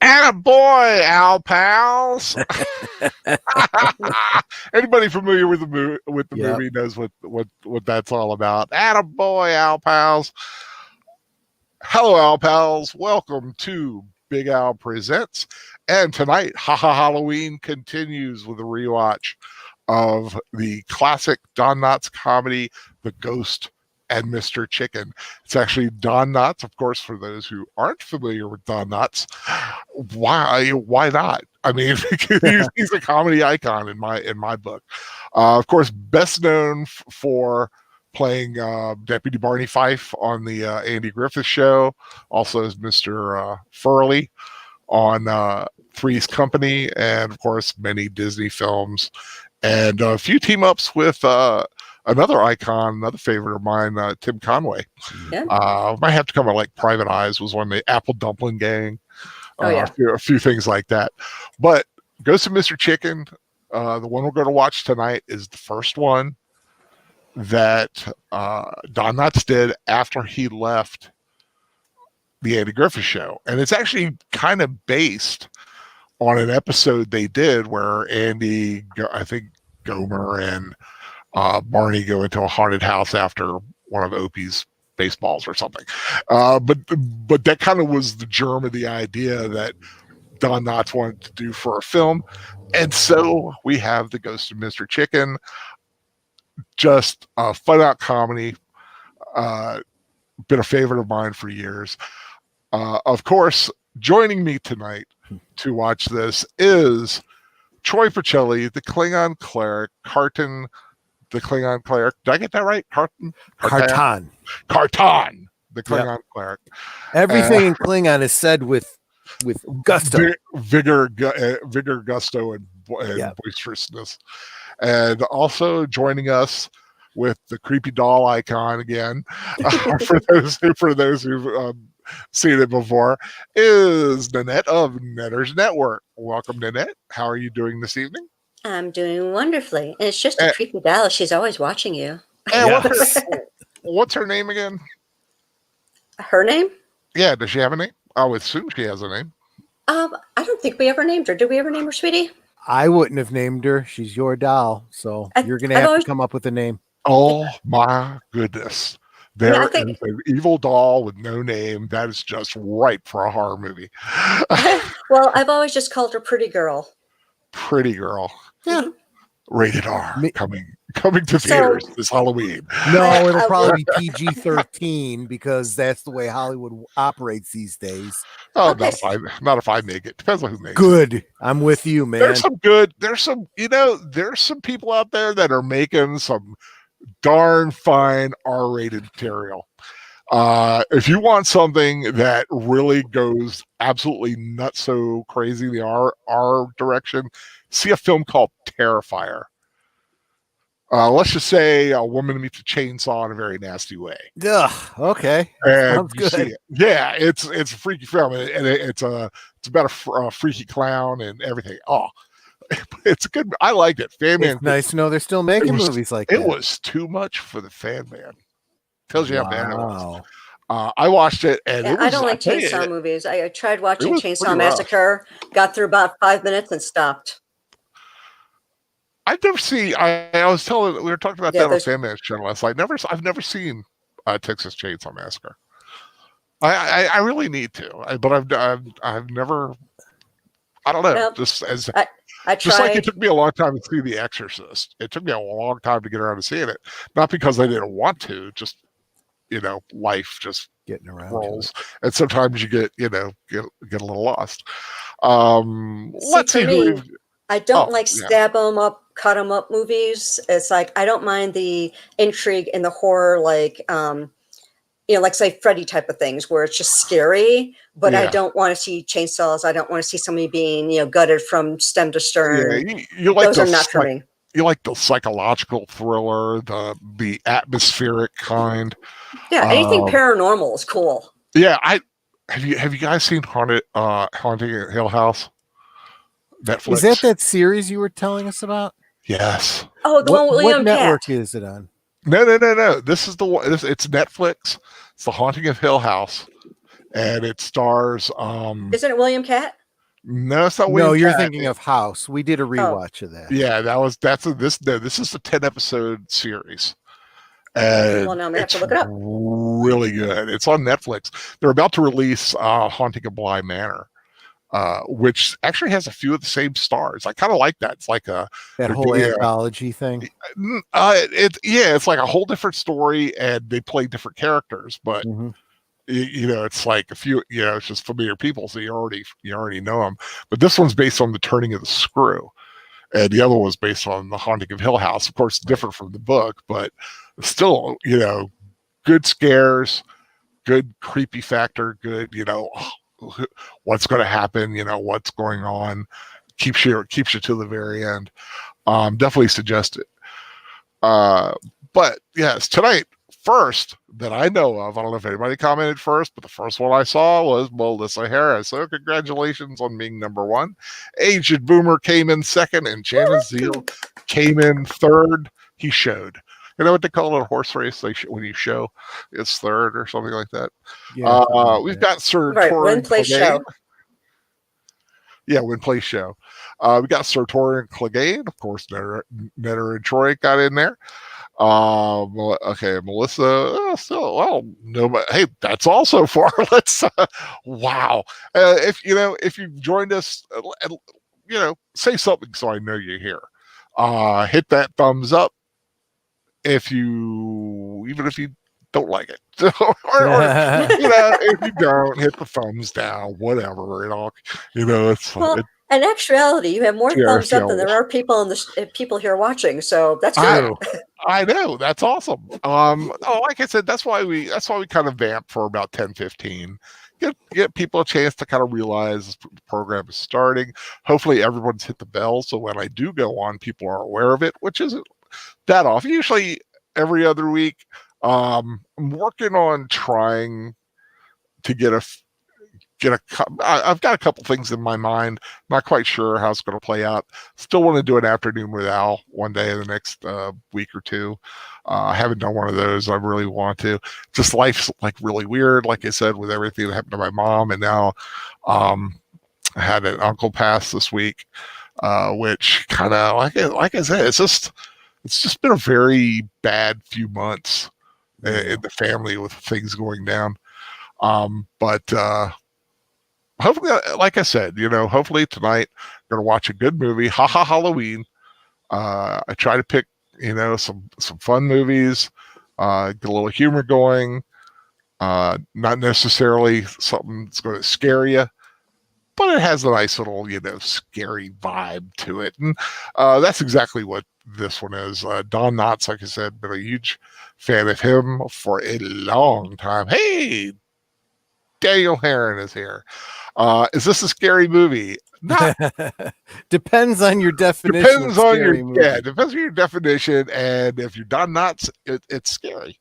Attaboy, Al pals. Anybody familiar with the movie knows what that's all about. Attaboy, Al pals. Hello, Al pals. Welcome to Big Al Presents. And tonight, Halloween continues with a rewatch of the classic Don Knotts comedy, The Ghost and Mr. Chicken. It's actually Don Knotts, of course, for those who aren't familiar with Don Knotts. Why not? I mean, he's a comedy icon in my book. Of course, best known for playing Deputy Barney Fife on the Andy Griffith Show, also as Mr. Furley on Three's Company, and of course, many Disney films, and a few team-ups with another icon, another favorite of mine, Tim Conway. Yeah. Might have to come out like Private Eyes was one, the Apple Dumpling Gang. A few things like that. But Ghost of Mr. Chicken, the one we're going to watch tonight, is the first one that Don Knotts did after he left the Andy Griffith Show. And it's actually kind of based on an episode they did where Andy, I think Gomer and Barney go into a haunted house after one of Opie's baseballs or something. But that kind of was the germ of the idea that Don Knotts wanted to do for a film. And so we have The Ghost of Mr. Chicken, just a fun out comedy, been a favorite of mine for years. Of course, joining me tonight to watch this is Troy Pacelli, the Klingon cleric, Carton, the Klingon cleric. Did I get that right? Carton, the Klingon cleric. Everything in Klingon is said with gusto, vigor, gusto, and boisterousness. And also joining us with the creepy doll icon again, for those who've seen it before, is Nanette of Netters Network. Welcome, Nanette. How are you doing this evening? I'm doing wonderfully. And it's just a creepy doll. She's always watching you. What's her name again? Her name? Yeah, does she have a name? I would assume she has a name. I don't think we ever named her. Did we ever name her, sweetie? I wouldn't have named her. She's your doll. So you're going to have to come up with a name. Oh, my goodness. There is an evil doll with no name. That is just ripe for a horror movie. Well, I've always just called her Pretty Girl. Pretty Girl. Yeah. Rated R. Coming to theaters this Halloween. No, it'll probably be PG-13 because that's the way Hollywood operates these days. Oh, not if I make it. Depends on who makes it. Good. I'm with you, man. There's some people out there that are making some darn fine R-rated material. If you want something that really goes absolutely nuts, so crazy the R direction, see a film called Terrifier. Let's just say a woman meets a chainsaw in a very nasty way. Ugh, okay. Sounds good. Yeah, it's a freaky film, and it's about a freaky clown and everything. Oh, it's good. I liked it. It's nice to know they're still making movies like that. It was too much for the fan man. Tells you how bad it was. I watched it, and I don't like chainsaw movies. I tried watching Chainsaw Massacre, got through about 5 minutes, and stopped. I've never seen. I was telling we were talking about that on Fan Man's channel last night. I've never seen Texas Chainsaw Massacre. I really need to, but I've never. I don't know. Nope. I tried. Just like it took me a long time to see The Exorcist. It took me a long time to get around to seeing it. Not because I didn't want to, just life just getting around rolls, and sometimes you get a little lost. Let's see who. I don't like stab them up, cut them up movies. It's like I don't mind the intrigue and the horror, like like say Freddy type of things where it's just scary. But I don't want to see chainsaws. I don't want to see somebody being gutted from stem to stern. Yeah, you like those are not for me. You like the psychological thriller, the atmospheric kind. Yeah, anything paranormal is cool. Yeah, have you guys seen Haunting at Hill House? Netflix. Is that series you were telling us about? Yes. Oh, the one with William What network is it on? No. This is the one. It's Netflix. It's The Haunting of Hill House, and it stars. Isn't it William Cat? No, it's not No, William you're Shatner. thinking of House. We did a rewatch of that. Yeah, this is a 10 episode series. Well, And now I'm gonna have to it's look it up. really good. It's on Netflix. They're about to release Haunting of Bly Manor, which actually has a few of the same stars. I kind of like that. It's like That whole anthology thing. It's like a whole different story, and they play different characters, but it's like a few, it's just familiar people, so you already know them. But this one's based on The Turning of the Screw, and the other one was based on The Haunting of Hill House. Of course, different from the book, but still, good scares, good creepy factor, good, what's going to happen, what's going on, keeps you to the very end. Definitely suggest it. But yes, tonight, first that I know of, I don't know if anybody commented first, but the first one I saw was Melissa Harris. So congratulations on being number one. Aged Boomer came in second, and Shannon Zeal came in third. He showed. You know what they call it, a horse race? When you show, it's third or something like that. Yeah, we've got Sir Right, Torin win, place, show. Yeah, win, place, show. We got Sir Torin Clegane, of course. Netter and Troy got in there. Okay, Melissa. No, but hey, that's all so far. Let's. Wow. If you've joined us, say something so I know you're here. Hit that thumbs up. Even if you don't like it, or if you don't, hit the thumbs down, whatever. In actuality, you have more thumbs up than there are people people here watching, so that's good. I know, that's awesome. Like I said, that's why we kind of vamp for about 10-15. Get people a chance to kind of realize the program is starting. Hopefully everyone's hit the bell, so when I do go on, people are aware of it, which isn't that often. Usually every other week. I'm working on trying to I've got a couple things in my mind. Not quite sure how it's going to play out. Still want to do an afternoon with Al one day in the next week or two. I haven't done one of those. I really want to. Just life's like really weird, like I said, with everything that happened to my mom, and now I had an uncle pass this week, which kind of like I said, it's just been a very bad few months in the family with things going down. But hopefully, like I said, hopefully tonight I'm gonna watch a good movie. Ha ha Halloween. I try to pick, some fun movies, get a little humor going. Not necessarily something that's going to scare you, but it has a nice little, scary vibe to it. And that's exactly what this one is. Don Knotts, like I said, been a huge fan of him for a long time. Hey, Daniel Herron is here. Is this a scary movie? Not depends on your definition. Depends on your definition, and if you're Don Knotts, it's scary.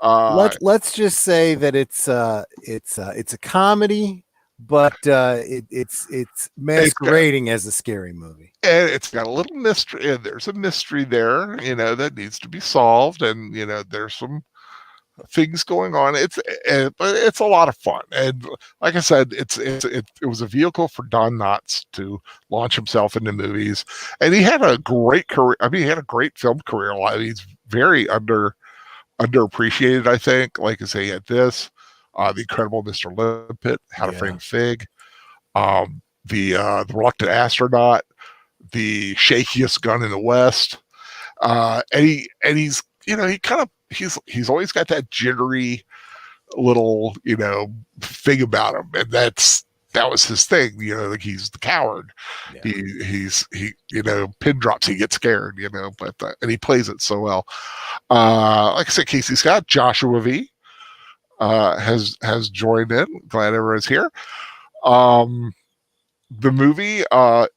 Let's just say that it's a comedy, but it's masquerading as a scary movie, and it's got a little mystery. And there's a mystery there, that needs to be solved, and there's some things going on. But it's a lot of fun, and like I said, it was a vehicle for Don Knotts to launch himself into movies, and he had a great career. I mean, he had a great film career. He's very underappreciated, I think. Like I say, he had this, The Incredible Mr. Limpet, How to Frame a Fig, the Reluctant Astronaut, The Shakiest Gun in the West, and he's he's always got that jittery little thing about him, and that was his thing. Like he's the coward. Yeah. He pin drops, he gets scared. But and he plays it so well. Like I said, Casey Scott, Joshua V has joined in. Glad everyone's here. The movie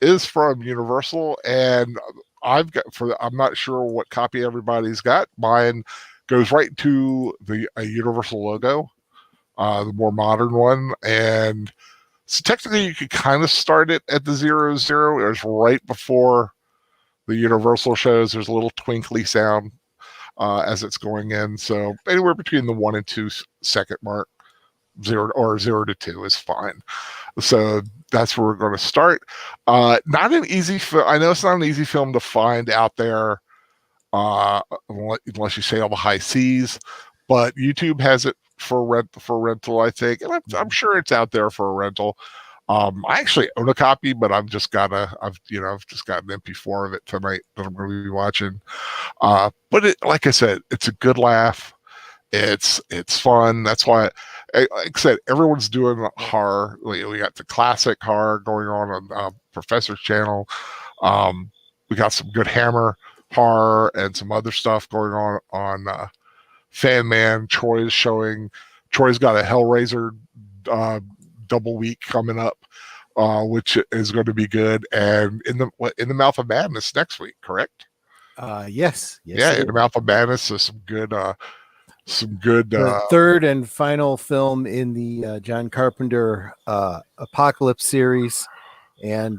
is from Universal, and I'm not sure what copy everybody's got. Mine goes right to a Universal logo, the more modern one, and so technically you could kind of start it at the 00. It's right before the Universal shows. There's a little twinkly sound as it's going in, so anywhere between the 1 and 2 second mark. 0 to 2 is fine. So that's where we're going to start. Not an easy film. I know it's not an easy film to find out there, unless you say all the high seas. But YouTube has it for rental, I think, and I'm sure it's out there for a rental. I actually own a copy, but I've just got an MP4 of it tonight that I'm going to be watching. But like I said, it's a good laugh. It's fun. That's why, like I said, everyone's doing horror. We got the classic horror going on Professor's channel. We got some good Hammer horror and some other stuff going on Fan Man. Troy's got a Hellraiser double week coming up, which is going to be good. And in the Mouth of Madness next week, correct? Yes. Yeah, in the Mouth of Madness, there's some good. The third and final film in the John Carpenter Apocalypse series, and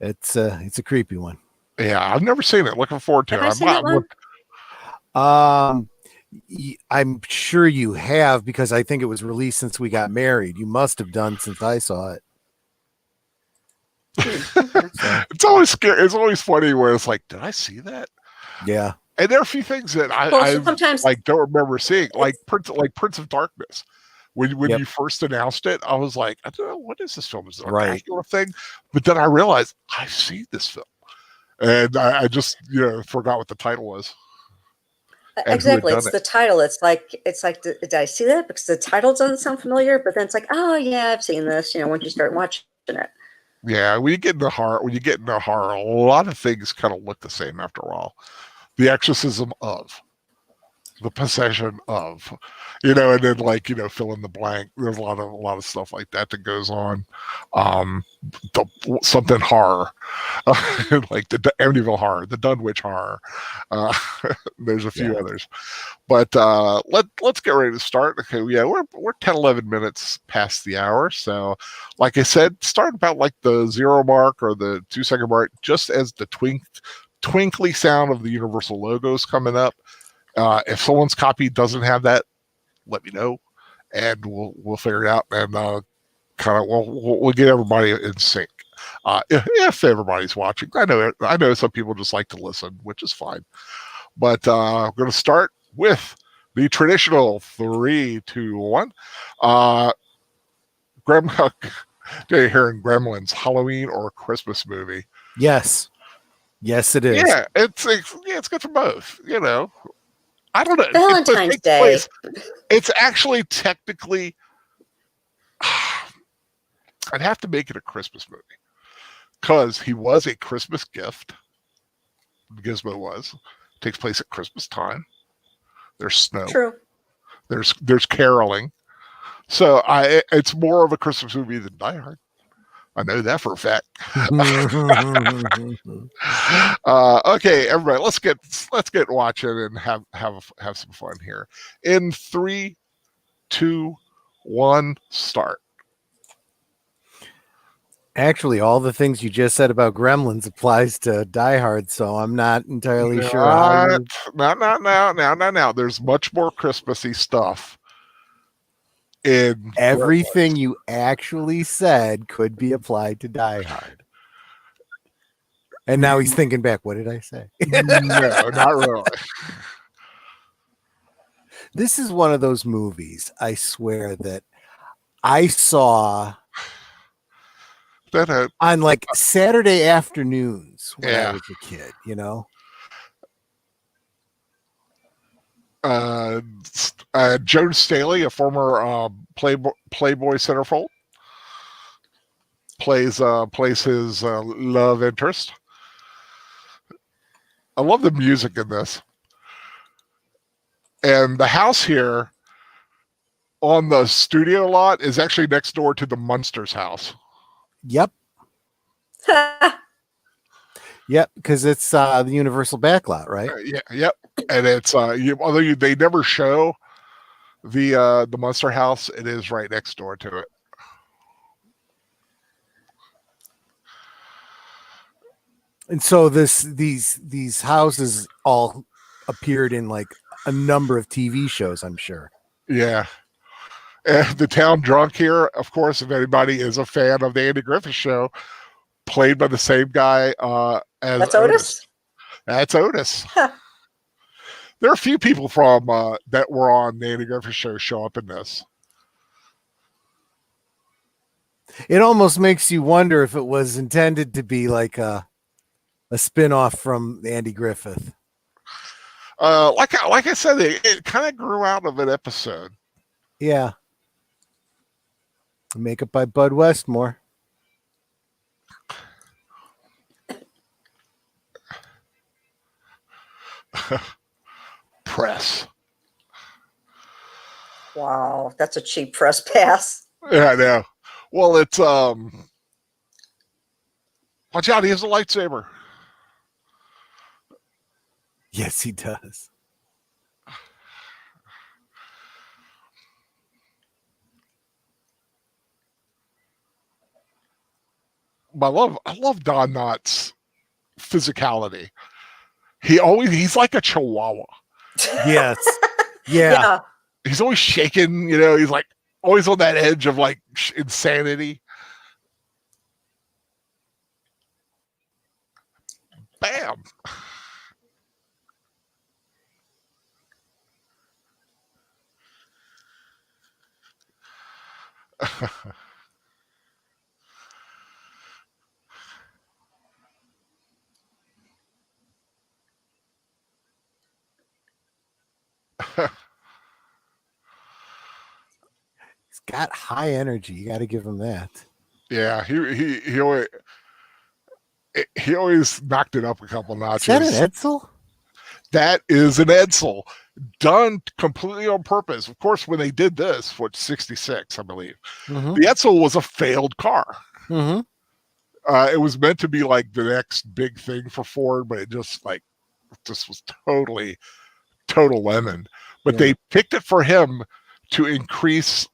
it's a creepy one. Yeah, I've never seen it. Looking forward to it. I'm sure you have, because I think it was released since we got married. You must have done, since I saw it. It's always scary. It's always funny where it's like, did I see that? Yeah. And there are a few things that I sometimes don't remember seeing, like Prince of Darkness. When you first announced it, I was like, I don't know, what is this film? Is it a Dracula thing? But then I realized I've seen this film, and I just forgot what the title was. Exactly, it's the title. It's like, did I see that? Because the title doesn't sound familiar, but then it's like, oh yeah, I've seen this. Once you start watching it. Yeah, when you get into horror, a lot of things kind of look the same after a while. The exorcism of, the possession of, and then fill in the blank. There's a lot of stuff like that goes on. Something horror, like the Amityville horror, the Dunwich horror. There's a few others, but let's get ready to start. Okay, yeah, we're 10, 11 minutes past the hour. So, like I said, start about like the 0 mark or the 2-second mark, just as the twinkly sound of the Universal logos coming up. If someone's copy doesn't have that, let me know, and we'll figure it out, and we'll get everybody in sync. If everybody's watching, I know some people just like to listen, which is fine. But I'm going to start with the traditional 3, 2, 1. You're hearing Gremlins, Halloween or Christmas movie? Yes, it is. Yeah, it's good for both. I don't know. Valentine's Day. It's actually technically, I'd have to make it a Christmas movie, because he was a Christmas gift. Gizmo was. It takes place at Christmas time. There's snow. True. There's caroling. So it's more of a Christmas movie than Die Hard. I know that for a fact. Okay, everybody, let's get watching and have some fun here. In 3, 2, 1, start. Actually, all the things you just said about Gremlins applies to Die Hard, so I'm not entirely sure. Now. There's much more Christmassy stuff. Everything Gremlins. You actually said could be applied to Die Hard. And now he's thinking back, what did I say? No, not really. This is one of those movies, I swear, that I saw on like Saturday afternoons when I was a kid, Joan Staley, a former Playboy centerfold, plays his love interest. I love the music in this, and the house here on the studio lot is actually next door to the Munsters house. Yep. Yep, because it's the Universal backlot, right? Yep. And it's although they never show the Munster house, it is right next door to it. And so these houses all appeared in like a number of TV shows, I'm sure. Yeah. And the town drunk here, of course, if anybody is a fan of the Andy Griffith Show, played by the same guy as That's Otis? That's Otis. Huh. There are a few people from that were on the Andy Griffith Show show up in this. It almost makes you wonder if it was intended to be like a spin-off from Andy Griffith. Like I said, it kind of grew out of an episode. Yeah. Makeup by Bud Westmore. Press. Wow, that's a cheap press pass. Yeah, I know. Well, it's watch out, he has a lightsaber. Yes, he does. I love Don Knotts' physicality. He's like a chihuahua. Yes. Yeah. He's always shaking, you know, he's like always on that edge of like insanity. Bam. He's got high energy. You got to give him that. Yeah, he always knocked it up a couple notches. Is that an Edsel? That is an Edsel, done completely on purpose. Of course, when they did this, what 66, I believe, the Edsel was a failed car. Mm-hmm. It was meant to be like the next big thing for Ford, but it just was total lemon. But they picked it for him to increase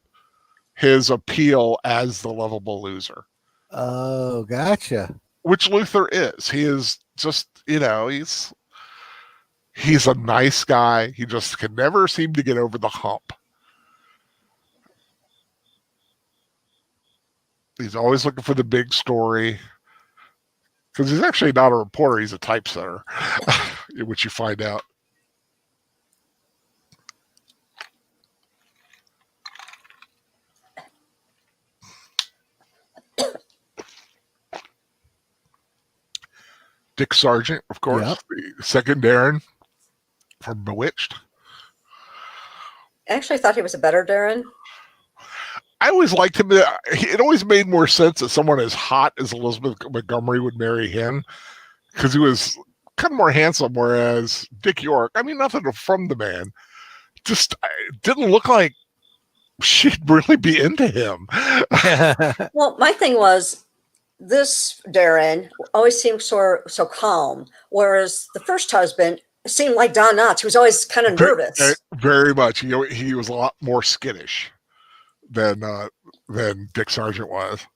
his appeal as the lovable loser. Oh, gotcha. Which Luther is. He is just, you know, he's a nice guy. He just can never seem to get over the hump. He's always looking for the big story. Because he's actually not a reporter, he's a typesetter, which you find out. Dick Sargent, of course, the second Darren from Bewitched. I actually thought he was a better Darren. I always liked him. It always made more sense that someone as hot as Elizabeth Montgomery would marry him because he was kind of more handsome, whereas Dick York, I mean, nothing from the man, just didn't look like she'd really be into him. Well, my thing was, this Darren always seemed so calm, whereas the first husband seemed like Don Knotts, who was always kind of nervous. Very much. He was a lot more skittish than Dick Sargent was.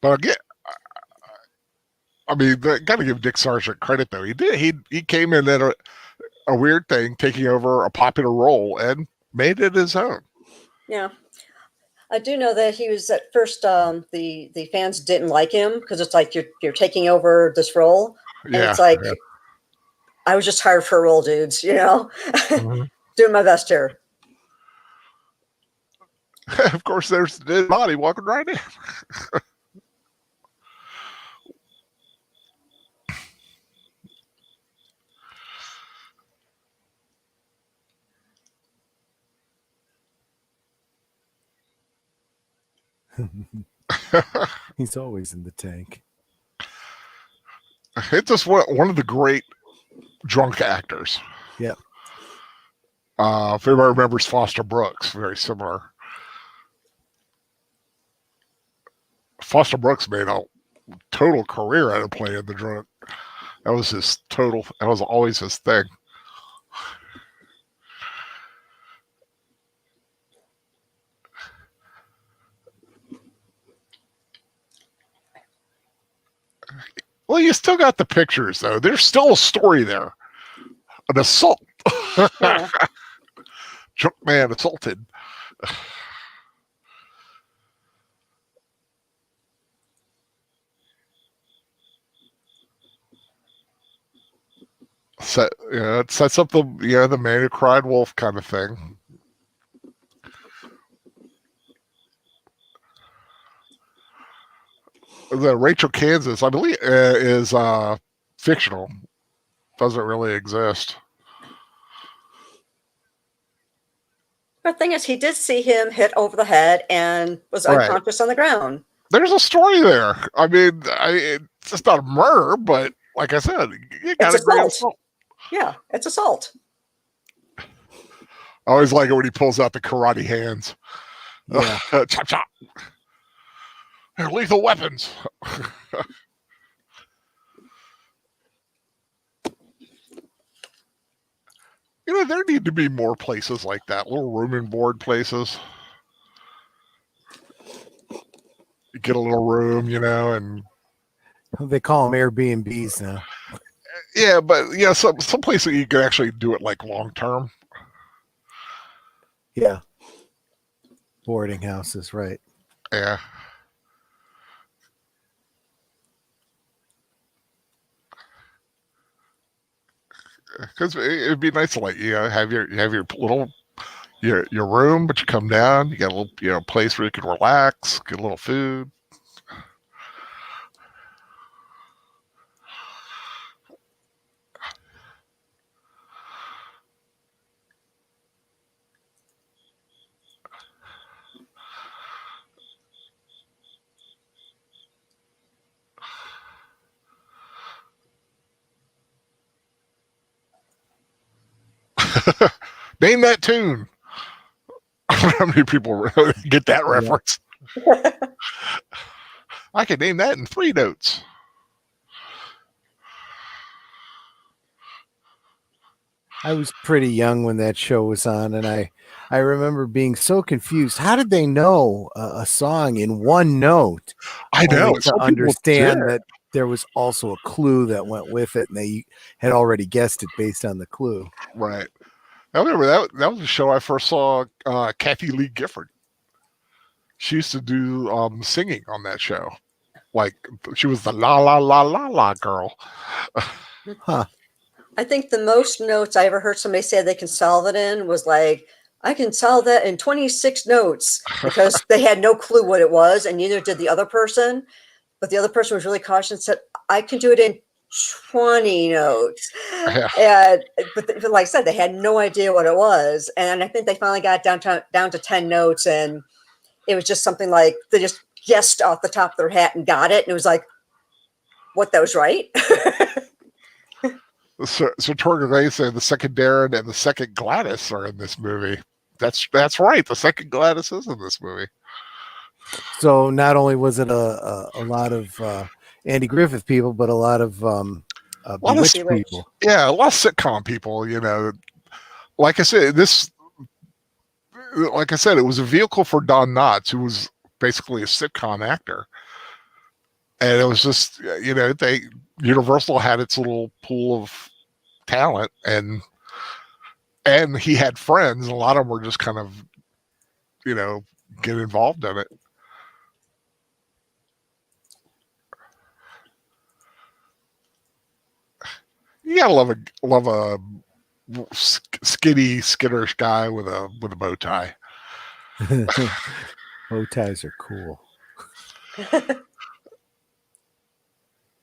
But again, I mean, got to give Dick Sargent credit though. He did. He came in at a weird thing, taking over a popular role and made it his own. Yeah. I do know that he was at first, the fans didn't like him because it's like you're taking over this role. And it's like, I was just hired for a role, dudes, you know, doing my best here. Of course, there's the dead body walking right in. He's always in the tank. It's just one of the great drunk actors. Yeah. If anybody remembers Foster Brooks, very similar. Foster Brooks made a total career out of playing the drunk. That was always his thing. Well, you still got the pictures, though. There's still a story there. An assault Yeah. Drunk man assaulted. It sets up the the man who cried wolf kind of thing. The Rachel Kansas, I believe, is fictional. Doesn't really exist. The thing is, he did see him hit over the head and was unconscious on the ground. There's a story there. I mean, it's just not a murder, but like I said, you got It's to agree. assault. Yeah, it's assault. I always like it when he pulls out the karate hands. Yeah. Chop, chop. They're lethal weapons. There need to be more places like that, little room and board places. You get a little room, and they call them Airbnbs now. Yeah, but some places you can actually do it like long term. Yeah. Boarding houses, right? Yeah. Because it'd be nice to have your little your room, but you come down, you got a little place where you can relax, get a little food. Name that tune. How many people get that reference? I can name that in 3 notes. I was pretty young when that show was on, and I remember being so confused. How did they know a song in one note? I know. To understand that there was also a clue that went with it, and they had already guessed it based on the clue. Right. I remember that was a show I first saw Kathy Lee Gifford. She used to do singing on that show. Like she was the la la la la la girl. Huh. I think the most notes I ever heard somebody say they can solve it in was like, I can solve that in 26 notes, because they had no clue what it was, and neither did the other person. But the other person was really cautious and said, I can do it in 20 notes. Yeah. But like I said, they had no idea what it was. And I think they finally got down to 10 notes, and it was just something like they just guessed off the top of their hat and got it. And it was like, what, that was right? So Torgay said the second Darren and the second Gladys are in this movie. That's right. The second Gladys is in this movie. So not only was it a lot of Andy Griffith people, but a lot of Bewitched people. Yeah, a lot of sitcom people. Like I said, it was a vehicle for Don Knotts, who was basically a sitcom actor. And it was just, Universal had its little pool of talent, and he had friends, and a lot of them were just kind of, get involved in it. You gotta love a skittish guy with a bow tie. Bow ties are cool.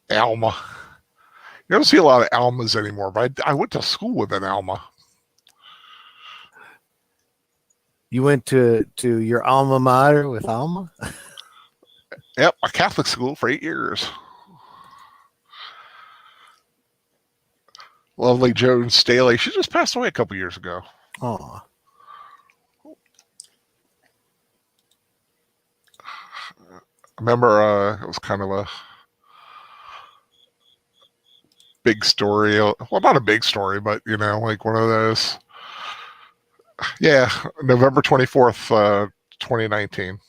Alma. You don't see a lot of Almas anymore, but I went to school with an Alma. You went to your alma mater with Alma? Yep, a Catholic school for 8 years. Lovely Joan Staley. She just passed away a couple years ago. Oh. I remember it was kind of a big story. Well, not a big story, but, like one of those. Yeah, November 24th, 2019.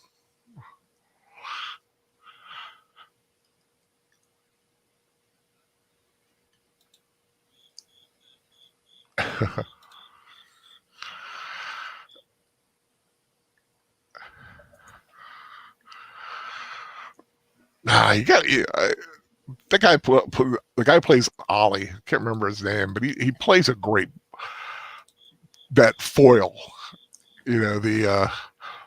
You got the guy. The guy plays Ollie. I can't remember his name, but he plays a great that foil. You know, the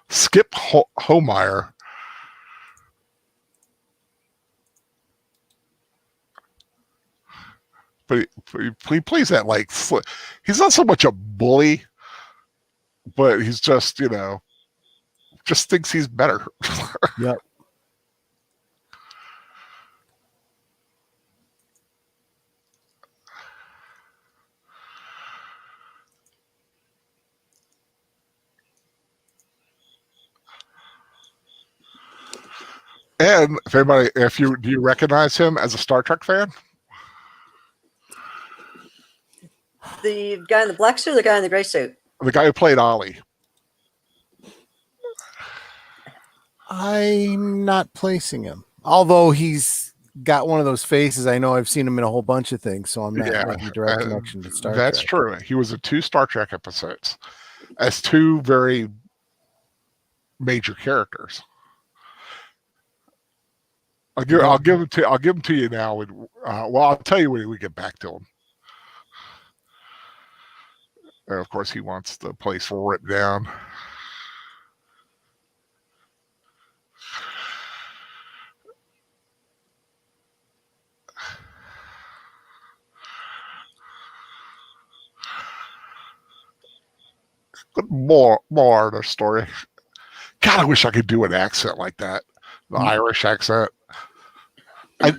Skip Homeyer. But he plays that like he's not so much a bully, but he's just just thinks he's better. Yep. And do you recognize him as a Star Trek fan? The guy in the black suit or the guy in the gray suit? The guy who played Ollie. I'm not placing him. Although he's got one of those faces. I know I've seen him in a whole bunch of things, so I'm not making a direct connection to Star Trek. That's true. He was in 2 Star Trek episodes as 2 very major characters. I'll give him to you now. Well, I'll tell you when we get back to him. And of course, he wants the place ripped down. More of the story. God, I wish I could do an accent like that. The Irish accent. I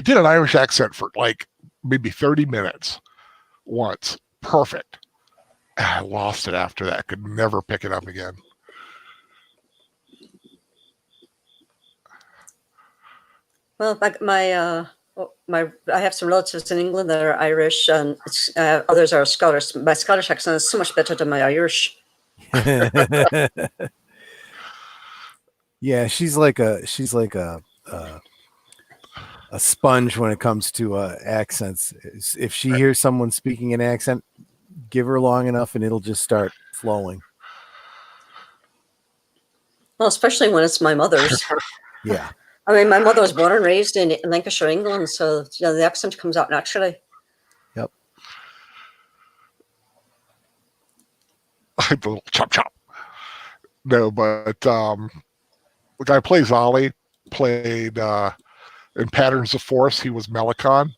did an Irish accent for like maybe 30 minutes once. Perfect. I lost it after that. Could never pick it up again. Well, I have some relatives in England that are Irish, and others are Scottish. My Scottish accent is so much better than my Irish. Yeah, she's like a sponge when it comes to accents. If she hears someone speaking an accent, give her long enough and it'll just start flowing. Well, especially when it's my mother's. Yeah. I mean, my mother was born and raised in Lancashire, England, so the accent comes out naturally. Yep. Like the little chop chop. No, but the guy who plays Ollie played in Patterns of Force. He was Melicon,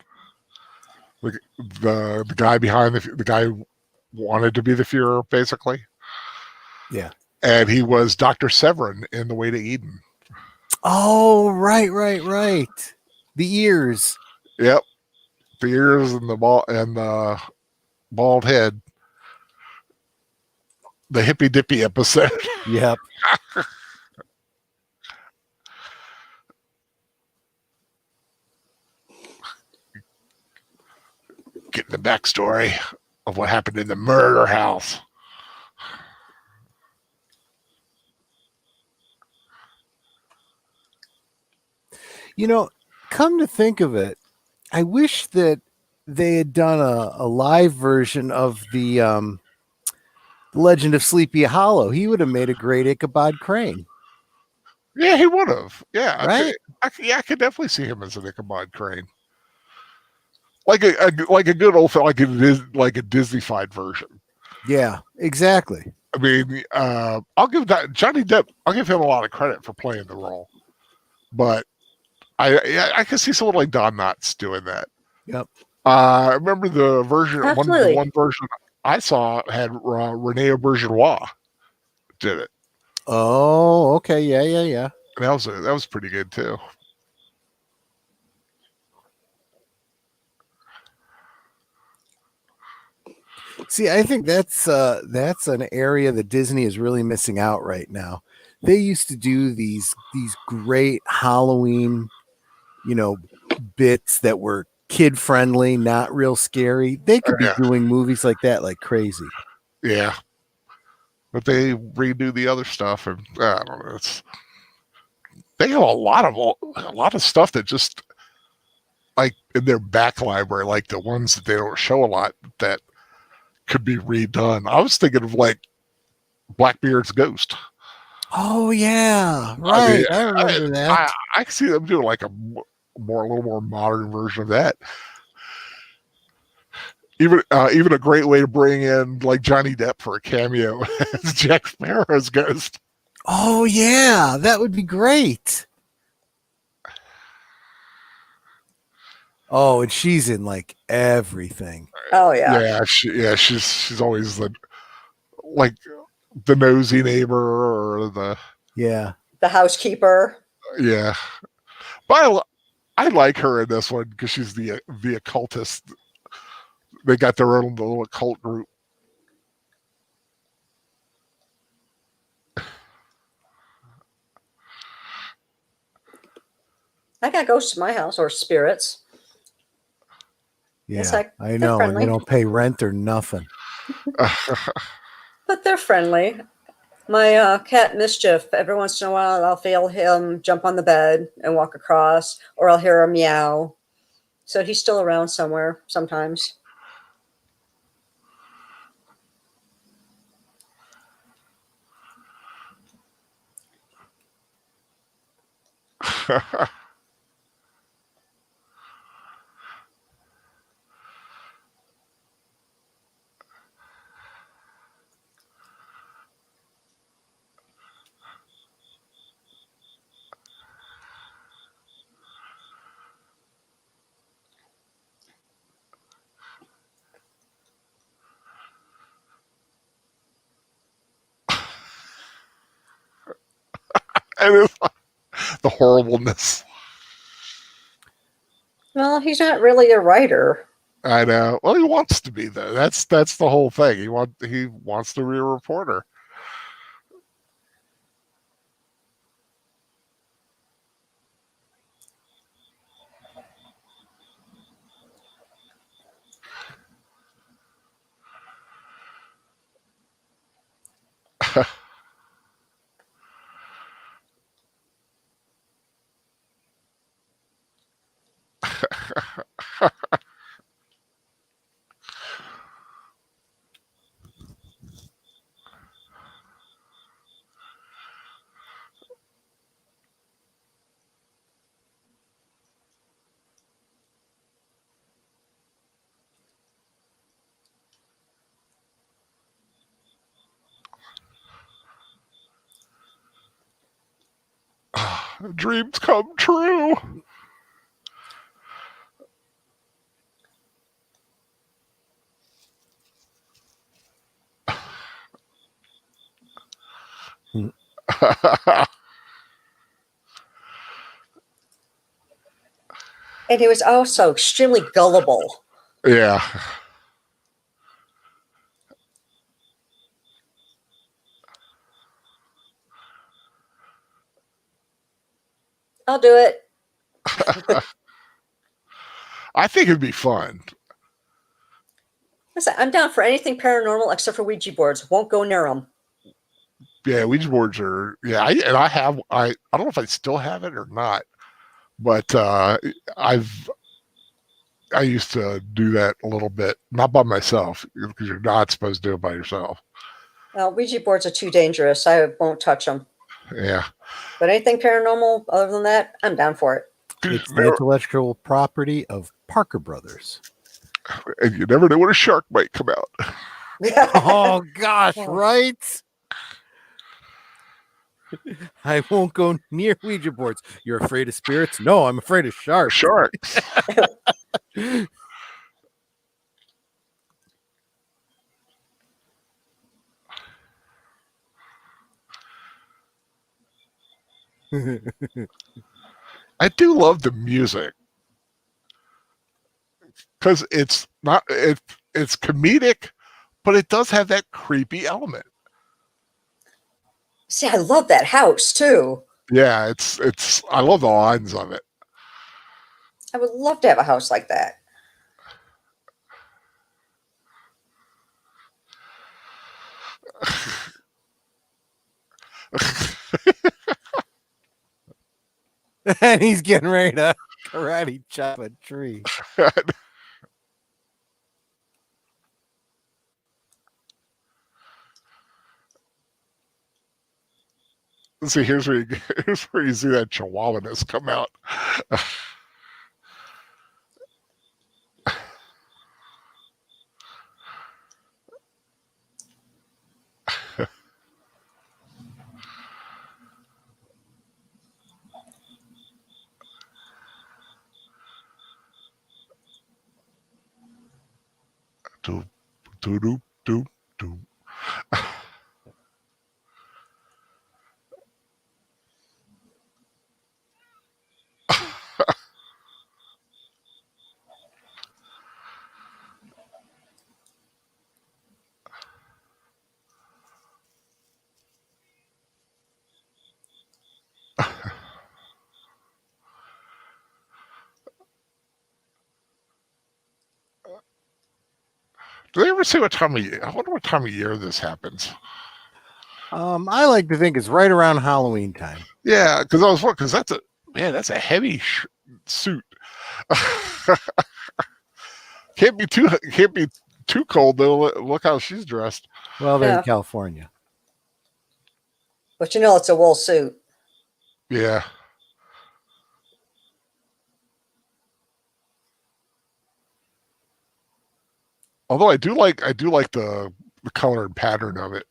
the guy behind the guy who wanted to be the Fuhrer, basically. Yeah. And he was Dr. Severin in The Way to Eden. Oh, right. The ears. Yep. The ears and the bald head. The hippy dippy episode. Yep. Getting the backstory of what happened in the murder house. Come to think of it, I wish that they had done a live version of the Legend of Sleepy Hollow. He would have made a great Ichabod Crane. Yeah, he would have. Yeah, right. I could definitely see him as an Ichabod Crane, like a good old like a Disney-fied version. Yeah, exactly. I mean, I'll give that Johnny Depp. I'll give him a lot of credit for playing the role, but I can see someone like Don Knotts doing that. Yep. I remember the version. Absolutely. One version I saw had Rene Auberjonois did it. Oh, okay. Yeah. And that was pretty good too. See, I think that's an area that Disney is really missing out right now. They used to do these great Halloween, bits that were kid friendly, not real scary. They could be doing movies like that like crazy. Yeah. But they redo the other stuff, and I don't know. They have a lot of stuff that just like in their back library, like the ones that they don't show a lot that could be redone. I was thinking of like Blackbeard's Ghost. Oh yeah, I mean, right. I remember that. I can see them doing like a little more modern version of that. Even a great way to bring in like Johnny Depp for a cameo as Jack Sparrow's ghost. Oh yeah, that would be great. Oh, and she's in like everything. Oh yeah. She's always like the nosy neighbor or the Yeah. The housekeeper. yeah. But I like her in this one because she's the occultist. They got their own little occult group. I got ghosts in my house or spirits. It's Yeah, like I they're know, and they friendly, don't pay rent or nothing. but they're friendly. My cat Mischief, every once in a while, I'll feel him jump on the bed and walk across, or I'll hear a meow. So he's still around somewhere sometimes. And it's the horribleness. Well, he's not really a writer. I know. Well, he wants to be though. That's the whole thing. He wants to be a reporter. Dreams come true. And he was also extremely gullible. Yeah. I'll do it. I think it'd be fun. Listen, I'm down for anything paranormal except for Ouija boards. Won't go near them. Yeah, Ouija boards are. Yeah, I don't know if I still have it or not, but I've I used to do that a little bit, not by myself because you're not supposed to do it by yourself. Ouija boards are too dangerous. I won't touch them. Yeah. But anything paranormal other than that, I'm down for it. It's the intellectual property of Parker Brothers. And you never know when a shark might come out. Oh gosh, right? I won't go near Ouija boards. You're afraid of spirits? No, I'm afraid of sharks. Sharks. I do love the music because it's not it's comedic, but it does have that creepy element. See, I love that house too. Yeah, it's I love the lines of it. I would love to have a house like that. And he's getting ready to karate chop a tree. See, here's where here's where you see that Chihuahuaness come out. Doop, doop, doop, doop. Do they ever say what time of year? I wonder what time of year this happens. I like to think it's right around Halloween time. Yeah, because that's a heavy suit. Can't be too cold though. Look how she's dressed. Well, they're Yeah. in California. But you know it's a wool suit. Yeah. Although I do like the color and pattern of it.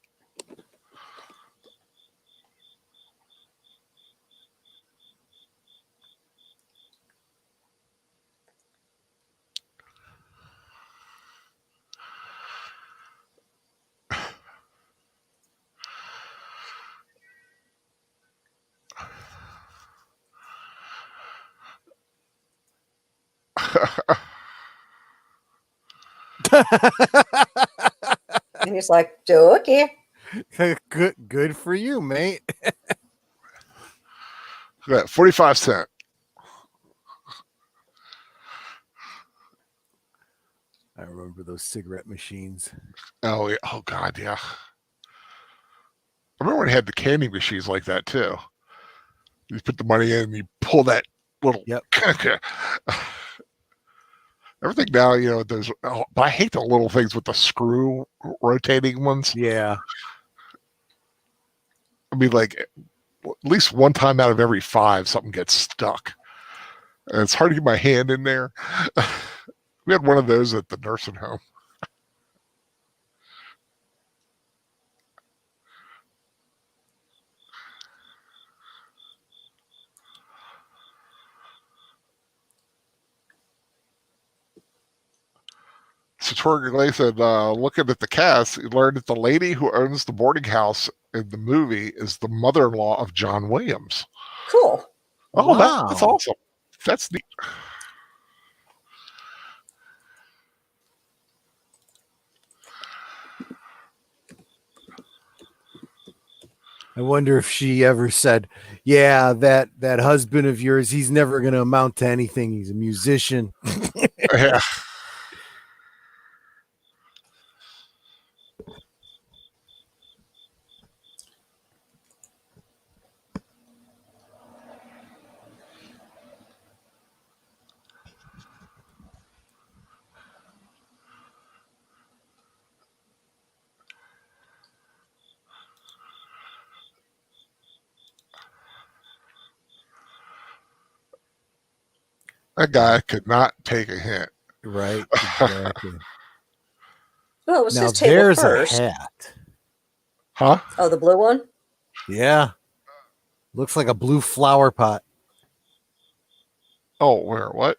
And he's like, okay. Good for you, mate. Look at that, 45 cents. I remember those cigarette machines. Oh, yeah. Oh God, yeah. I remember when they had the candy machines like that too. You put the money in and you pull that little. Yep. Everything now, there's. Oh, but I hate the little things with the screw rotating ones. Yeah. I mean, like at least one time out of every 5, something gets stuck, and it's hard to get my hand in there. We had one of those at the nursing home. So Torgler said, looking at the cast, he learned that the lady who owns the boarding house in the movie is the mother-in-law of John Williams. Cool. Oh, Wow. that's awesome. That's neat. I wonder if she ever said, "Yeah, that husband of yours, he's never going to amount to anything. He's a musician." Yeah. That guy could not take a hint. Right. Exactly. Well, it was Now his table there's first. a hat. Huh? Oh, the blue one? Yeah. Looks like a blue flower pot. Oh, where? What?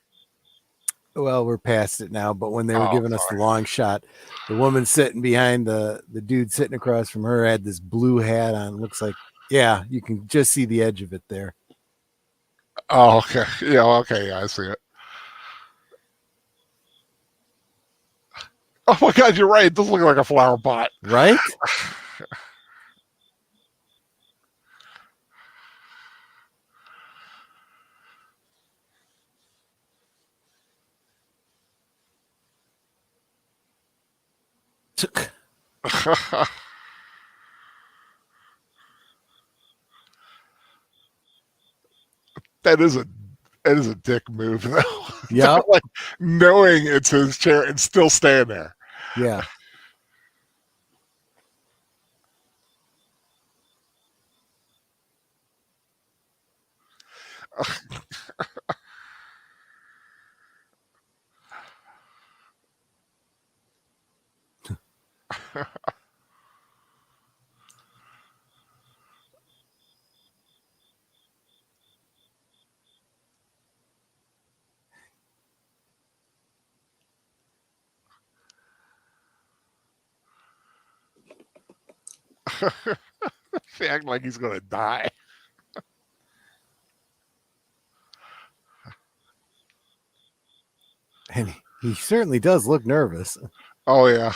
Well, we're past it now, but when they were Oh, giving us the long shot, the woman sitting behind the dude sitting across from her had this blue hat on. Looks like, yeah, you can just see the edge of it there. Oh, okay. Yeah, okay. Yeah, I see it. Oh my God, you're right. It does look like a flower pot. Right? That is a dick move though. Yeah. Like knowing it's his chair and still stand there. Yeah. He acting like he's going to die. And he certainly does look nervous. Oh, yeah.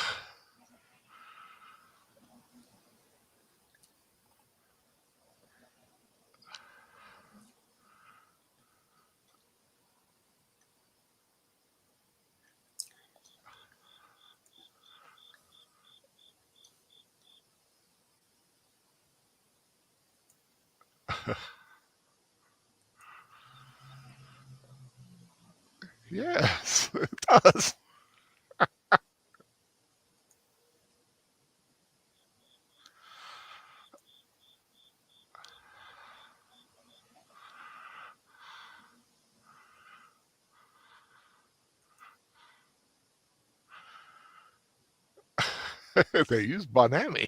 Yes, it does. They use wannabe.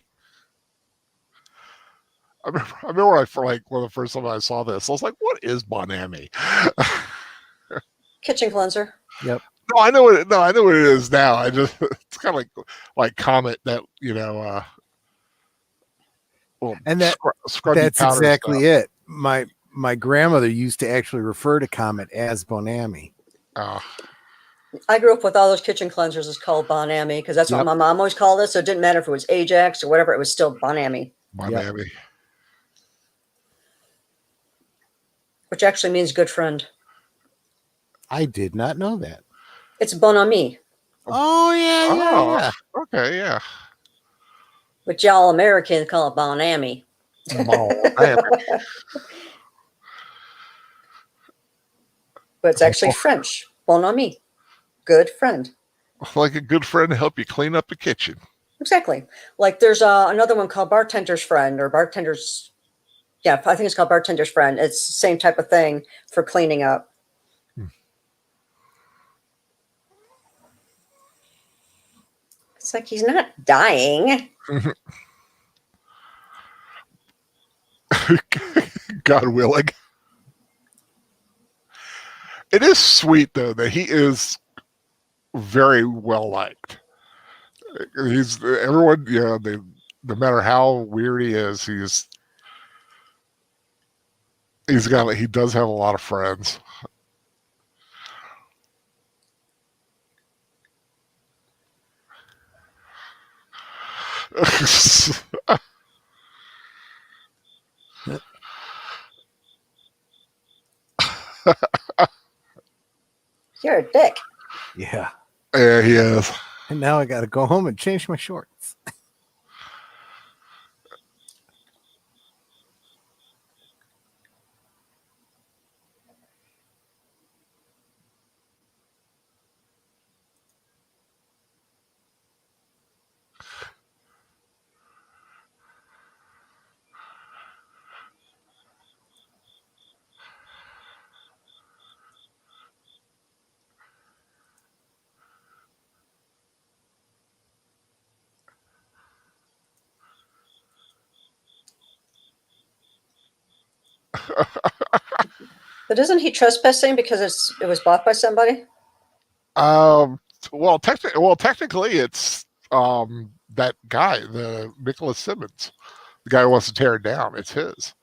I remember when one of the first time I saw this, I was like, "What is wannabe?" Kitchen cleanser. Yep. No, I know what. No, I know what it is now. I just it's kind of like Comet that well, And scrubby that's powder exactly stuff. it. My grandmother used to actually refer to Comet as Bonami. Uh, I grew up with all those kitchen cleansers. It's called Bonami because that's what Yep. my mom always called it. So it didn't matter if it was Ajax or whatever. It was still Bonami, Yep. wannabe. which actually means good friend. I did not know that. It's bon ami, Oh Oh, yeah. okay, yeah. but y'all Americans call it Bonami. Wannabe. But it's actually French. Bon ami, good friend. Like a good friend to help you clean up the kitchen. Exactly. Like there's another one called bartender's friend or bartender's. Yeah, I think it's called bartender's friend. It's the same type of thing for cleaning up. It's like he's not dying. God willing. It is sweet though that he is very well liked. He's everyone, no matter how weird he is, he does have a lot of friends. You're a dick. Yeah. Yeah, he is. And now I got to go home and change my shorts. But isn't he trespassing because it was bought by somebody? Um, technically, it's that guy, the Nicholas Simmons, the guy who wants to tear it down. It's his.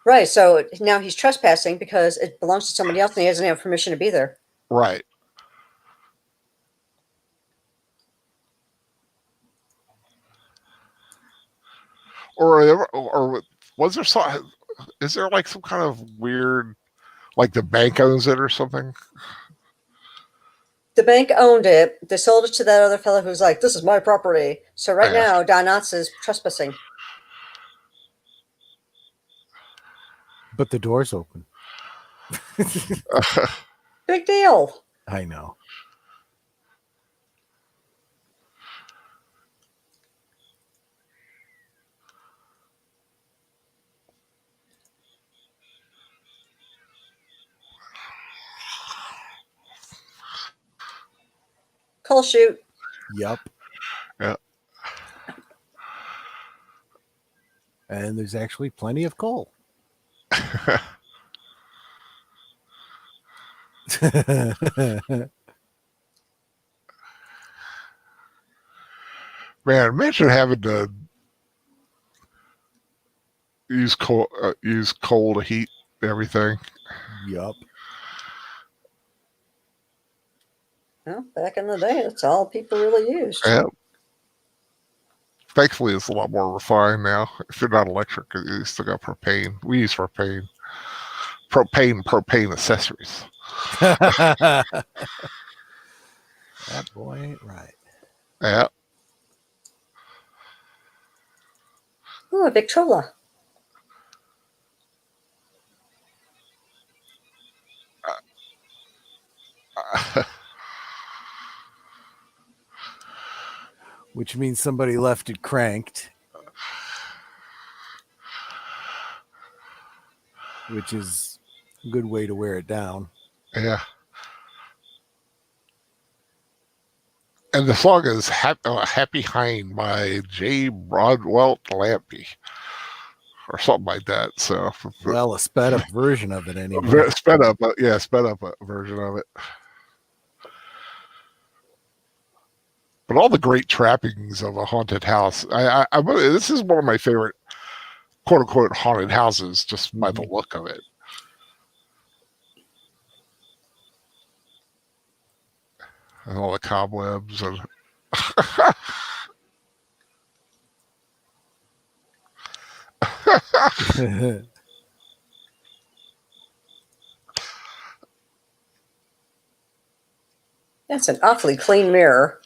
Right. So now he's trespassing because it belongs to somebody else and he doesn't have permission to be there. Right. Or was there some? Is there like some kind of weird, like the bank owns it or something? The bank owned it. They sold it to that other fellow who's like, this is my property. So right Yeah. now, Don Knotts is trespassing. But the door's open. Big deal. I know. coal chute. Yup. Yeah. And there's actually plenty of coal. Man, imagine having to use coal to heat everything. Yup. Well, back in the day, that's all people really used. Yeah. Thankfully, it's a lot more refined now. If you're not electric, you still got propane. We use propane accessories. That boy ain't right. Yeah. Oh, a Victrola. Which means somebody left it cranked. Which is a good way to wear it down. Yeah. And the song is Happy Hind by J. Broadwell Lampy or something like that. So, Well, a sped up version of it anyway. sped up version of it. But all the great trappings of a haunted house. This is one of my favorite quote unquote haunted houses just by the look of it. And all the cobwebs and That's an awfully clean mirror.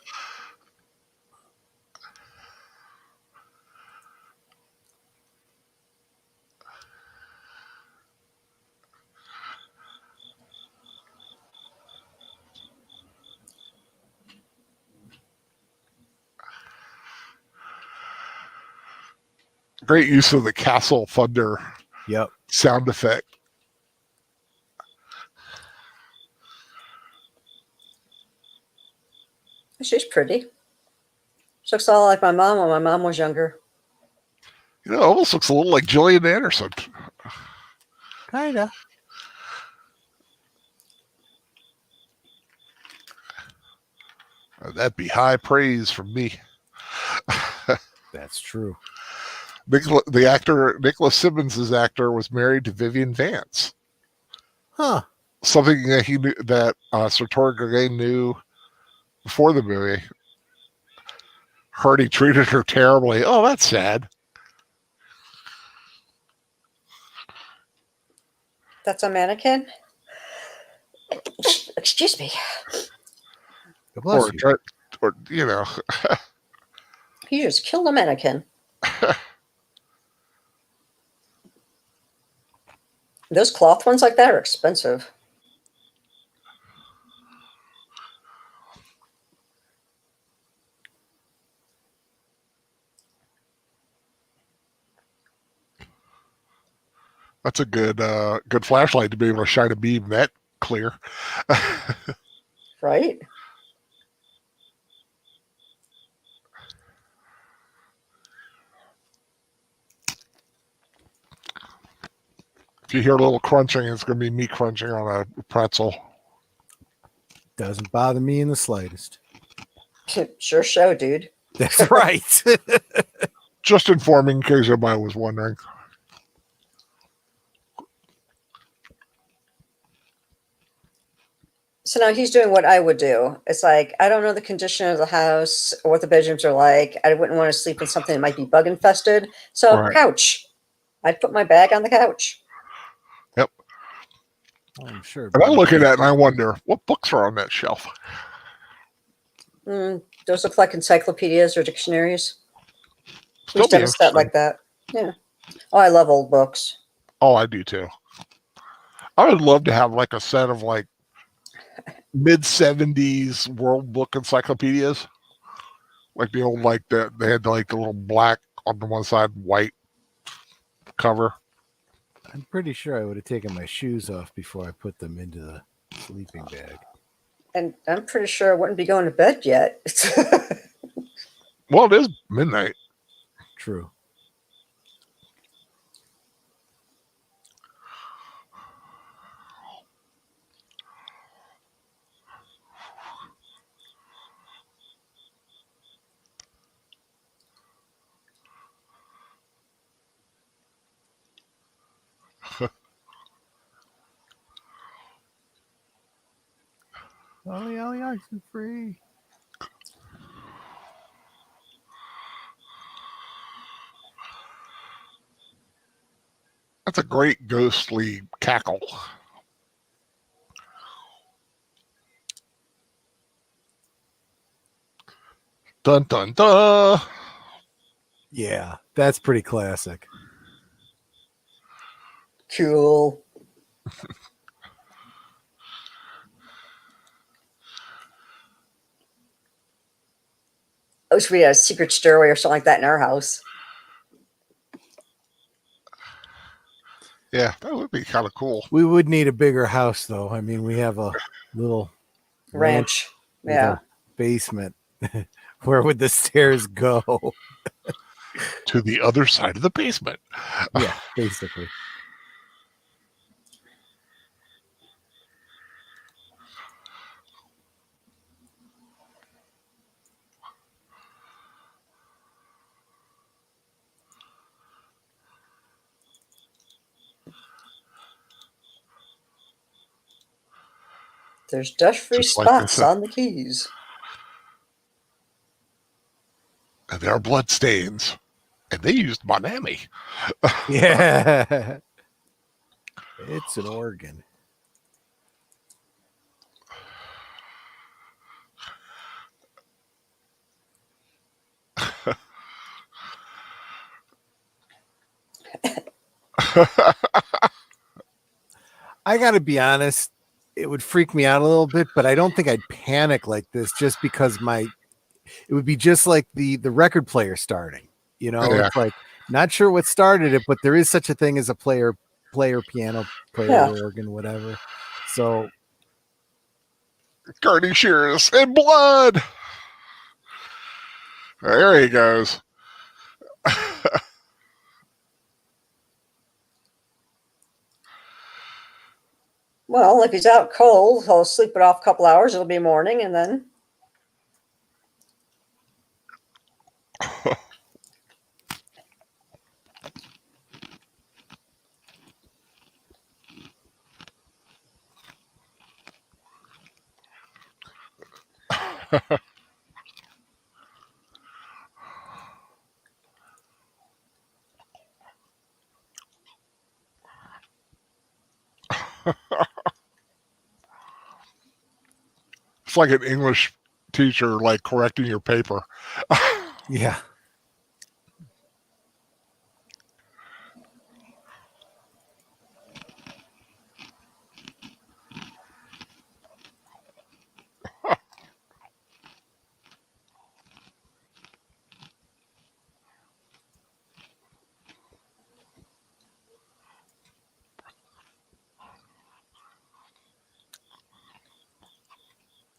great use of the Castle Thunder sound effect. She's pretty. She looks all like my mom when my mom was younger. You know, it almost looks a little like Gillian Anderson. Kinda. That'd be high praise from me. That's true. The actor Nicholas Simmons' actor was married to Vivian Vance. Huh. Something that he knew that Sartori Gregay knew before the movie. Heard he treated her terribly. Oh, that's sad. That's a mannequin? Excuse me. Bless you. Or, you know. You just killed a mannequin. Those cloth ones like that are expensive. That's a good flashlight to be able to shine a beam that clear. Right? If you hear a little crunching, it's going to be me crunching on a pretzel. Doesn't bother me in the slightest. Sure show, dude. That's right. Just informing in case anybody was wondering. So now he's doing what I would do. It's like, I don't know the condition of the house or what the bedrooms are like. I wouldn't want to sleep in something that might be bug infested. So Right. couch. I'd put my bag on the couch. Yep. I'm sure. And I look at that and I wonder, what books are on that shelf? Those look like encyclopedias or dictionaries. We Still used to have a set like that. Yeah. Oh, I love old books. Oh, I do too. I would love to have like a set of like mid-70s World Book encyclopedias. Like the old, like they had like the little black on the one side, white cover. I'm pretty sure I would have taken my shoes off before I put them into the sleeping bag. And I'm pretty sure I wouldn't be going to bed yet. Well, it is midnight. True. Ollie, Ollie, oxen free. That's a great ghostly cackle. Dun dun dun. Yeah, that's pretty classic. Cool. I wish we had a secret stairway or something like that in our house. Yeah, that would be kind of cool. We would need a bigger house, though. I mean, we have a little Ranch. with Yeah. a basement. Where would the stairs go? To the other side of the basement. Yeah, basically. There's dust-free Just like spots this. on the keys. And there are blood stains. And they used wannabe. Yeah. It's an organ. I got to be honest, it would freak me out a little bit, but I don't think I'd panic like this just because it would be just like the record player starting. You know, Yeah. it's like not sure what started it, but there is such a thing as a player piano player, Yeah. organ, whatever. So Gardy Shears and blood. There he goes. Well, if he's out cold, he'll sleep it off a couple hours. It'll be morning, and then It's like an English teacher, like correcting your paper. yeah.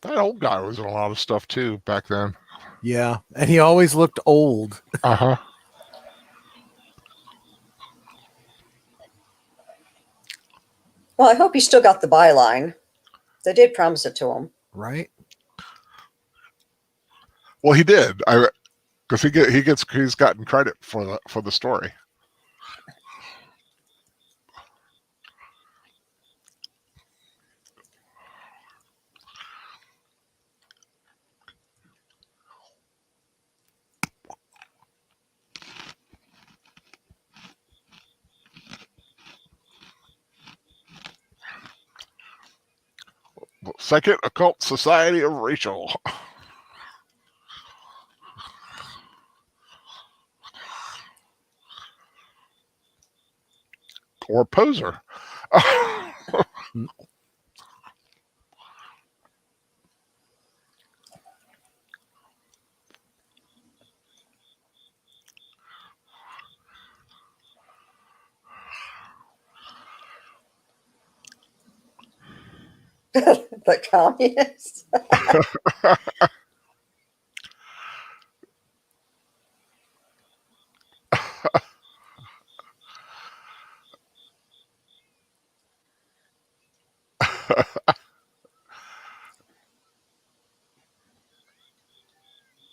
That old guy was in a lot of stuff too back then. Yeah. And he always looked old. Uh-huh. well, I hope he still got the byline. They did promise it to him. Right? Well, he did. Because he's gotten credit for the story. Second Occult Society of Rachel. Or Poser. The communists.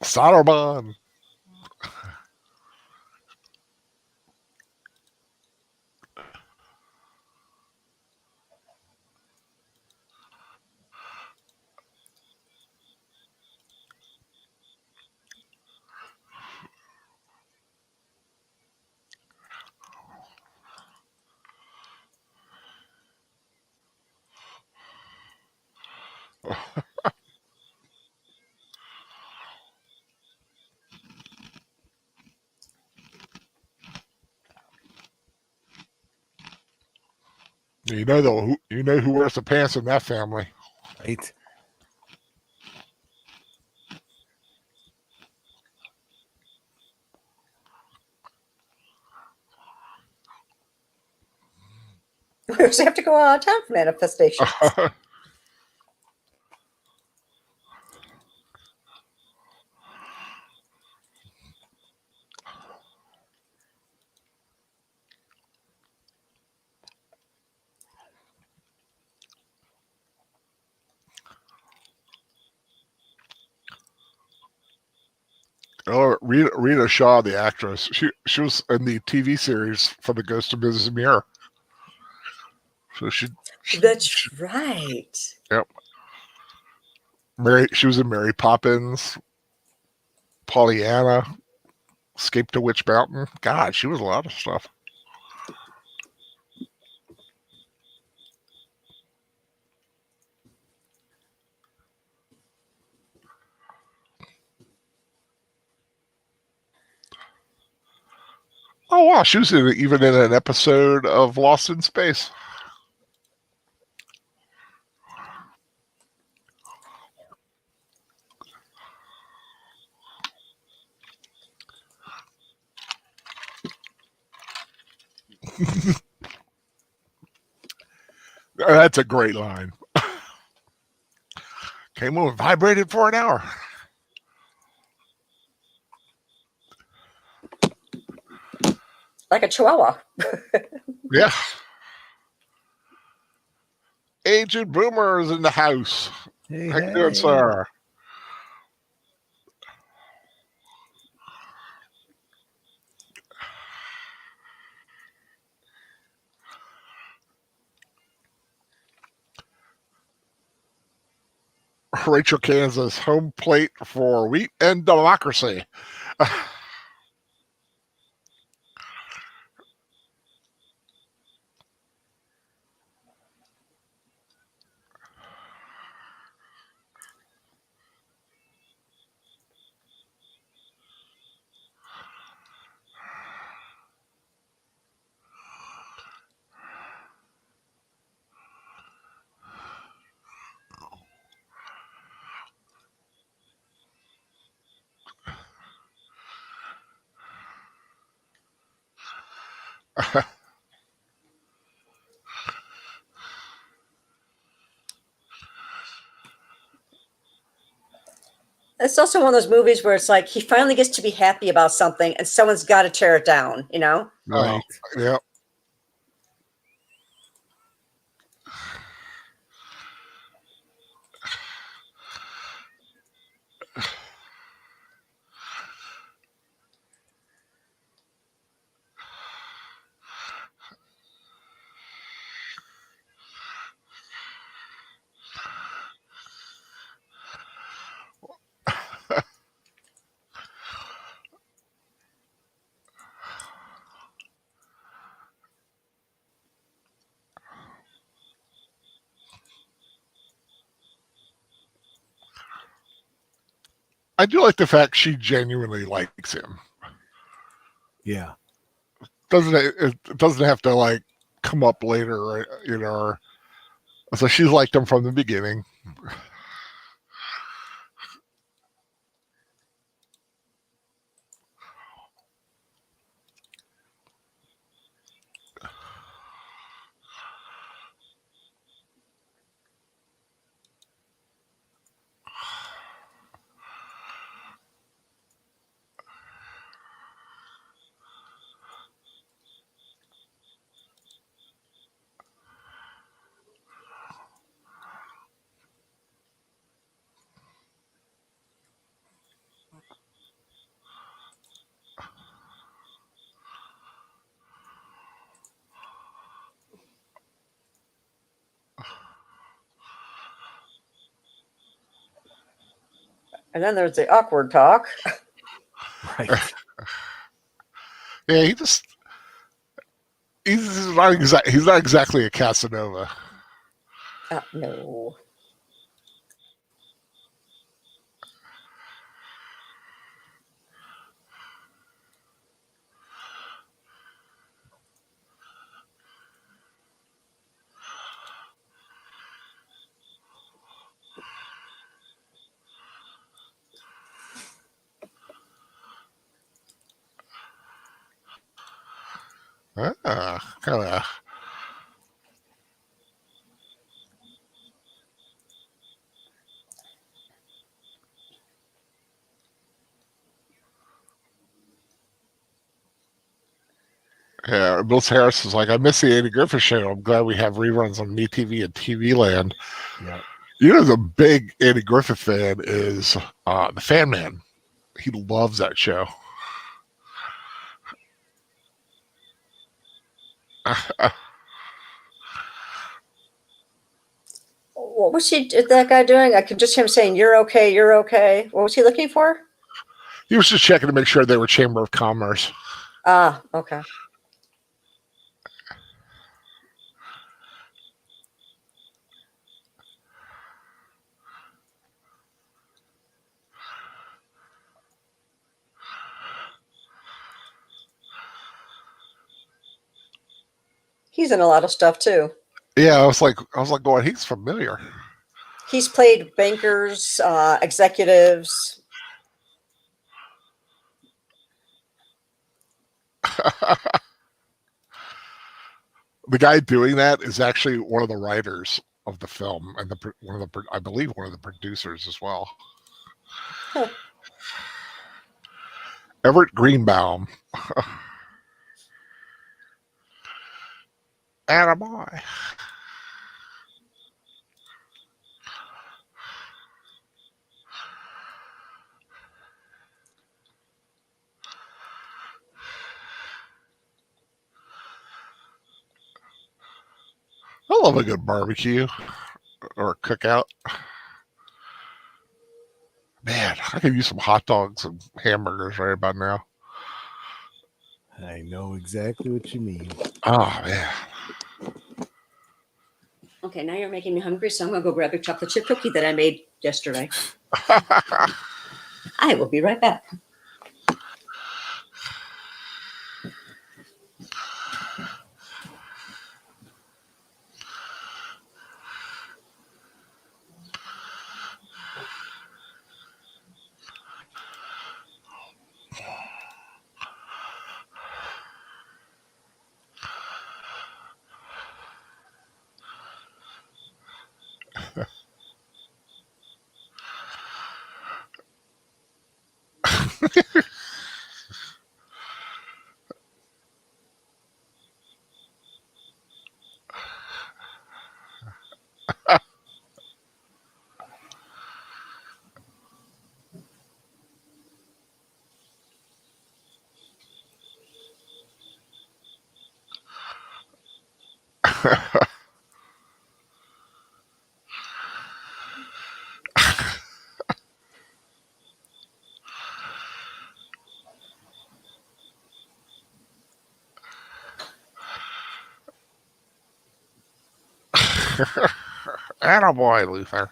Saruman. You know who wears the pants in that family. Right. We also have to go out of town for manifestations. Oh, Rita Shaw, the actress, she was in the TV series for The Ghost of Mrs. Muir. So That's right. Yep. She was in Mary Poppins, Pollyanna, Escape to Witch Mountain. God, she was a lot of stuff. Oh wow, she was even in an episode of Lost in Space. That's a great line. Came on, vibrated for an hour. Like a chihuahua. Yeah. Agent Boomer is in the house. Hey, How you doing, sir? Rachel, Kansas, home plate for wheat and democracy. It's also one of those movies where it's like he finally gets to be happy about something and someone's got to tear it down, you know? Right. Yeah. I do like the fact she genuinely likes him. Yeah. It doesn't have to like come up later, you know. So she's liked him from the beginning. And then there's the awkward talk. Right. Yeah, he's not exactly a Casanova. No. Kind of. Yeah, Bill Harris is like, I miss the Andy Griffith Show. I'm glad we have reruns on MeTV and TV Land. Yeah. You know, the big Andy Griffith fan is the Fan Man. He loves that show. What was that guy doing? I could just hear him saying, "You're okay, you're okay." What was he looking for? He was just checking to make sure they were Chamber of Commerce. Ah, okay. He's in a lot of stuff too. Yeah, I was like going, he's familiar. He's played bankers, executives. The guy doing that is actually one of the writers of the film and I believe one of the producers as well. Huh. Everett Greenbaum. Attaboy. I love a good barbecue or a cookout. Man, I could use some hot dogs and hamburgers right about now. I know exactly what you mean. Oh, man. Okay, now you're making me hungry, so I'm going to go grab a chocolate chip cookie that I made yesterday. I will be right back. Attaboy, Luther.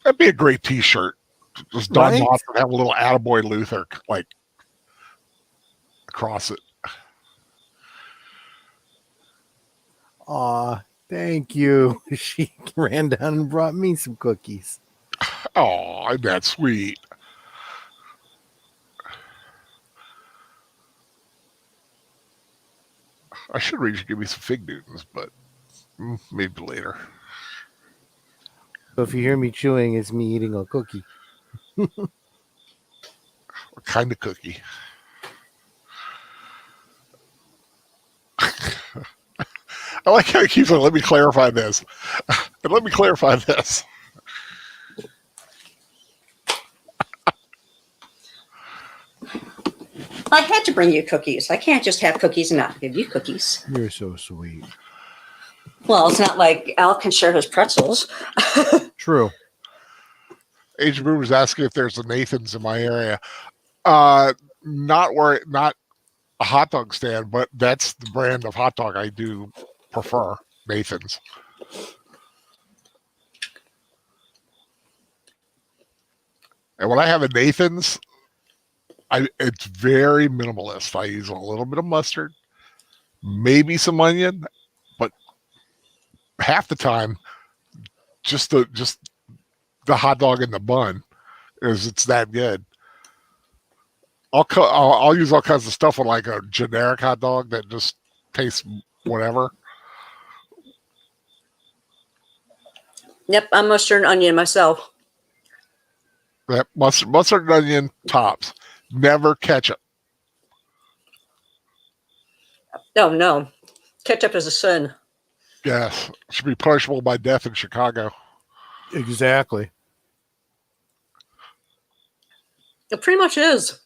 That'd be a great T-shirt. Just Don Right? Moss would have a little Attaboy Luther like across it. Aw, thank you. She ran down and brought me some cookies. Oh, isn't that sweet? I should read you give me some fig Newtons, but maybe later. So if you hear me chewing, it's me eating a cookie. What kind of cookie? I like how he keeps on, let me clarify this. And let me clarify this. I had to bring you cookies. I can't just have cookies and not give you cookies. You're so sweet. Well, it's not like Al can share his pretzels. True. Asian Boomer's asking if there's a Nathan's in my area. Not a hot dog stand, but that's the brand of hot dog I do prefer, Nathan's. And when I have a Nathan's, it's very minimalist. I use a little bit of mustard, maybe some onion, but half the time, just the hot dog in the bun, is it's that good. I'll use all kinds of stuff on like a generic hot dog that just tastes whatever. Yep, I'm mustard and onion myself. That mustard and onion tops, never ketchup. No, ketchup is a sin. Yes, should be punishable by death in Chicago. Exactly. It pretty much is.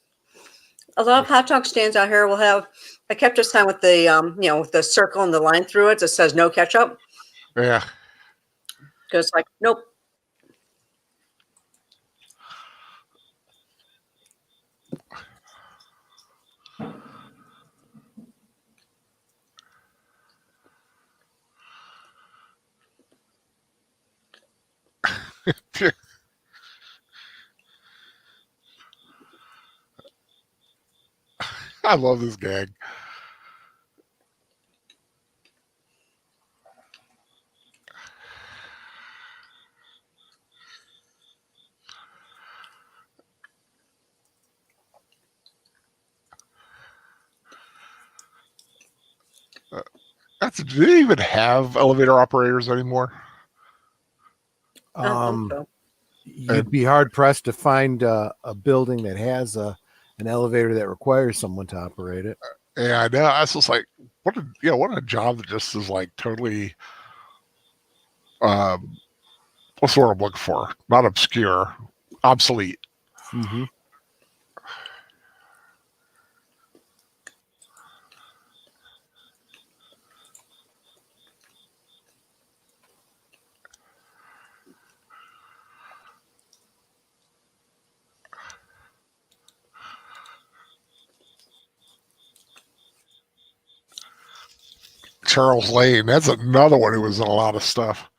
A lot of hot dog stands out here will have. I kept this sign with the with the circle and the line through it that says no ketchup. Yeah. Because like, nope. I love this gag. Do they even have elevator operators anymore? So. You'd be hard pressed to find a building that has an elevator that requires someone to operate it. Yeah, I know. I was just like, what a job that just is like totally, what's the word I'm looking for? Not obscure, obsolete. Mm-hmm. Charles Lane, that's another one who was in a lot of stuff.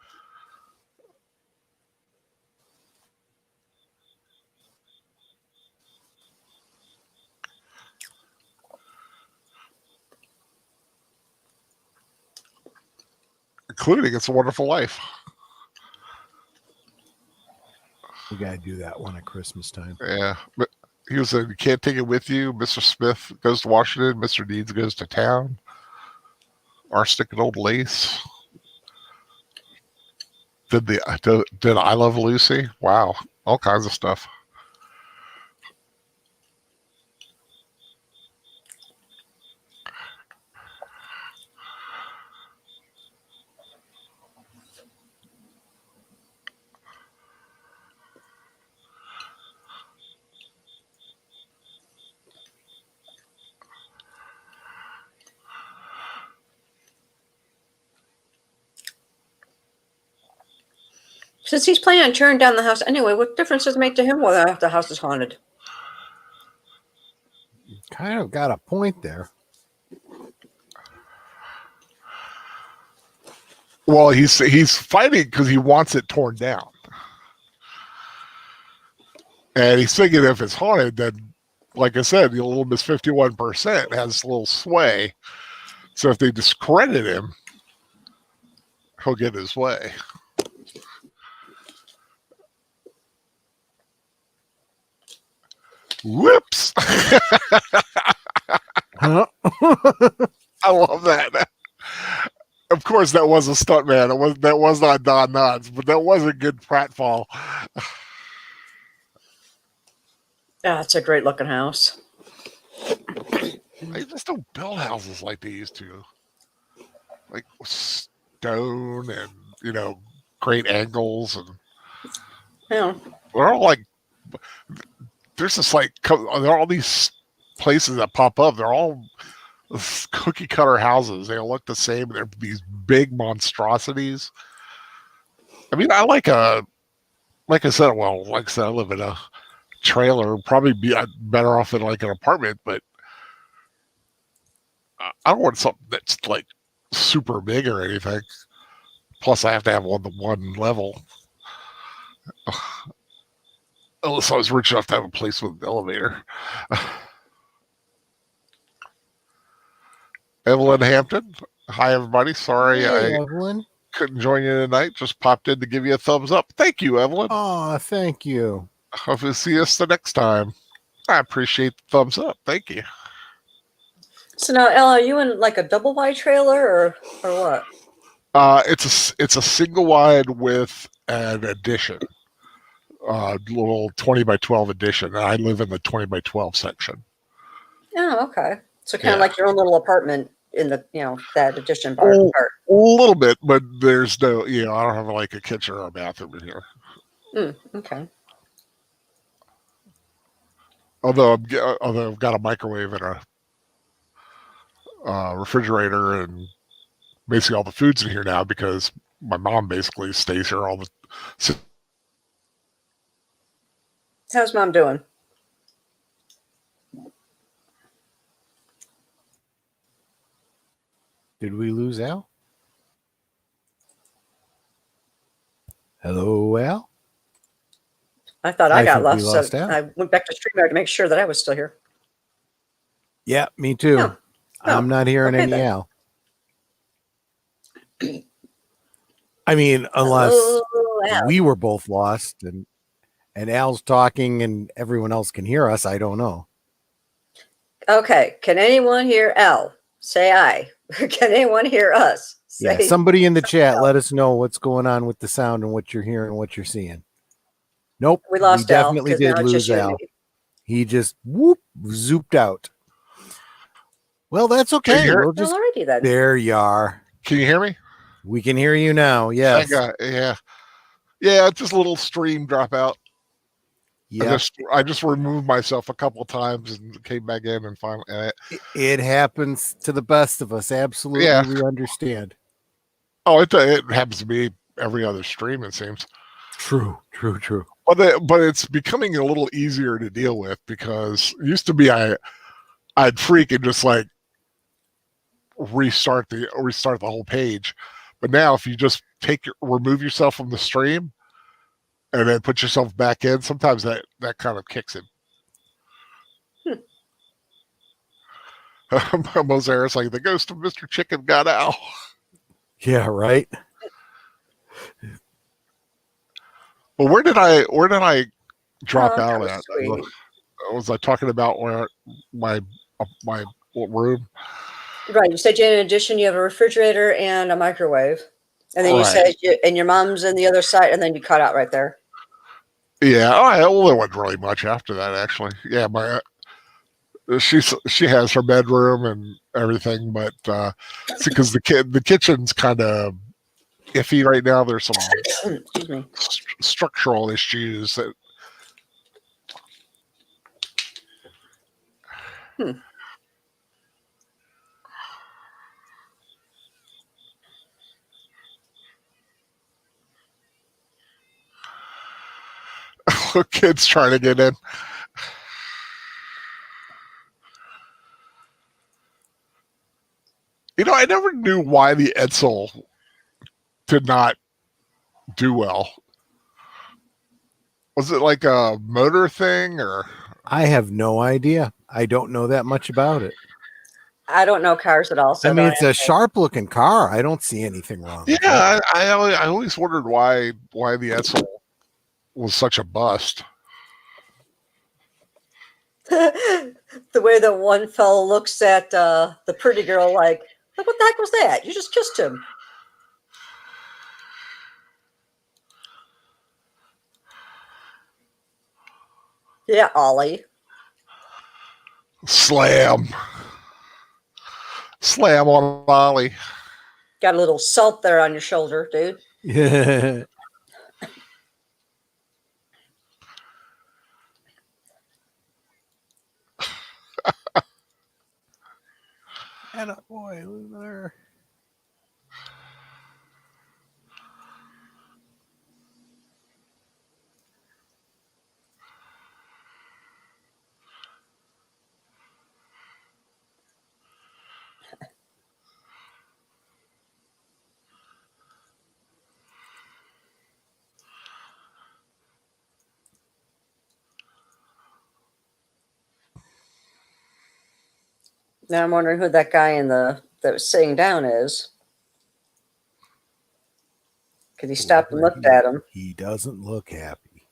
Including It's a Wonderful Life. We gotta do that one at Christmas time. Yeah. But he was in You Can't Take It With You. Mr. Smith Goes to Washington. Mr. Deeds Goes to Town. Arsenic and Old Lace. Did I Love Lucy? Wow. All kinds of stuff. Since he's planning on tearing down the house anyway, what difference does it make to him whether the house is haunted? Kind of got a point there. Well, he's fighting because he wants it torn down. And he's thinking if it's haunted, then, like I said, the little Miss 51% has a little sway. So if they discredit him, he'll get his way. Whoops. Huh? I love that. Of course, that was a stuntman. That was not Don Knotts, but that was a good pratfall. It's a great looking house. They just don't build houses like they used to. Like stone and, great angles. And Yeah. they're all like, there's this like, there are all these places that pop up. They're all cookie cutter houses. They all look the same. They're these big monstrosities. I mean, I like like I said, well, like I said, I live in a trailer. Probably be better off in like an apartment, but I don't want something that's like super big or anything. Plus, I have to have one level. Unless I was rich enough to have a place with an elevator. Evelyn Hampton. Hi, everybody. Sorry Hey, I Evelyn. couldn't join you tonight. Just popped in to give you a thumbs up. Thank you, Evelyn. Oh, thank you. Hope to see us the next time. I appreciate the thumbs up. Thank you. So now, Ella, are you in like a double wide trailer or what? It's a single wide with an addition. Little 20 by 12 edition. I live in the 20 by 12 section. Oh, okay. So kind of like your own little apartment in the, that addition part. A little bit, but there's no, I don't have like a kitchen or a bathroom in here. Okay. Although I've got a microwave and a refrigerator and basically all the food's in here now because my mom basically stays here all the. How's Mom doing? Did we lose Al? Hello, Al? I thought I got think we lost, lost so Al. I went back to StreamYard to make sure that I was still here. Yeah, me too. Oh. I'm not hearing any then. Al. I mean, unless Al. we were both lost and Al's talking and everyone else can hear us. I don't know. Okay. Can anyone hear Al? Say aye. Can anyone hear us? Yeah, somebody in the chat, let us know what's going on with the sound and what you're hearing, what you're seeing. Nope, we lost Al. Definitely did lose Al. He just zooped out. Well, that's okay. We'll just already then. There you are. Can you hear me? We can hear you now. Yes. Yeah. It's just a little stream dropout. Yeah. I just removed myself a couple of times and came back in and finally. It happens to the best of us. Absolutely, Yeah. We understand. Oh, it happens to me every other stream. It seems. True. But it's becoming a little easier to deal with because it used to be I'd freak and just like restart the whole page, but now if you just remove yourself from the stream and then put yourself back in, sometimes that kind of kicks in. Mozart's like the ghost of Mr. Chicken got out. Yeah, right. Well, where did I drop out at? Sweet. Was I talking about where my room? Right. You said in addition you have a refrigerator and a microwave, and then you said and your mom's in the other side, and then you cut out right there. Yeah. Well, there wasn't really much after that, actually. Yeah, she has her bedroom and everything, but because the kitchen's kind of iffy right now. There's some structural issues that. Kids trying to get in. I never knew why the Edsel did not do well. Was it like a motor thing or? I have no idea. I don't know that much about it. I don't know cars at all. So I mean, it's a sharp-looking car. I don't see anything wrong. Yeah, I always wondered why the Edsel was such a bust. The way that one fellow looks at the pretty girl like what the heck was that? You just kissed him. Yeah, Ollie. Slam on Ollie. Got a little salt there on your shoulder, dude. Yeah. And boy, Luther. Now I'm wondering who that guy that was sitting down is. Because he stopped and looked at him. He doesn't look happy.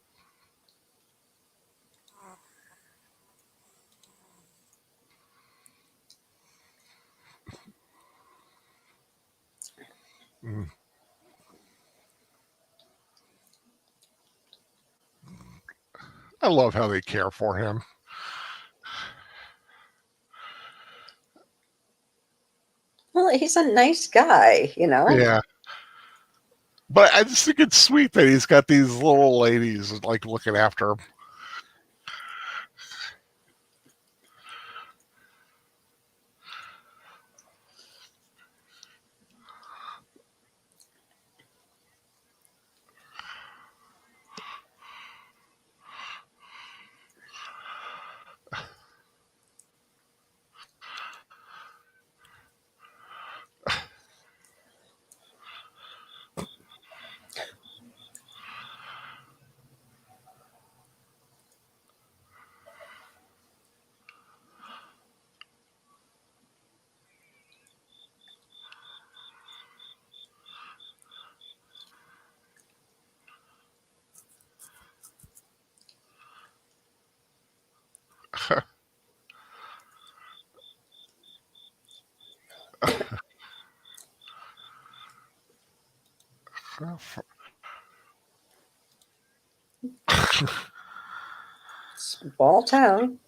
I love how they care for him. Well, he's a nice guy, you know? Yeah. But I just think it's sweet that he's got these little ladies like looking after him. Small town.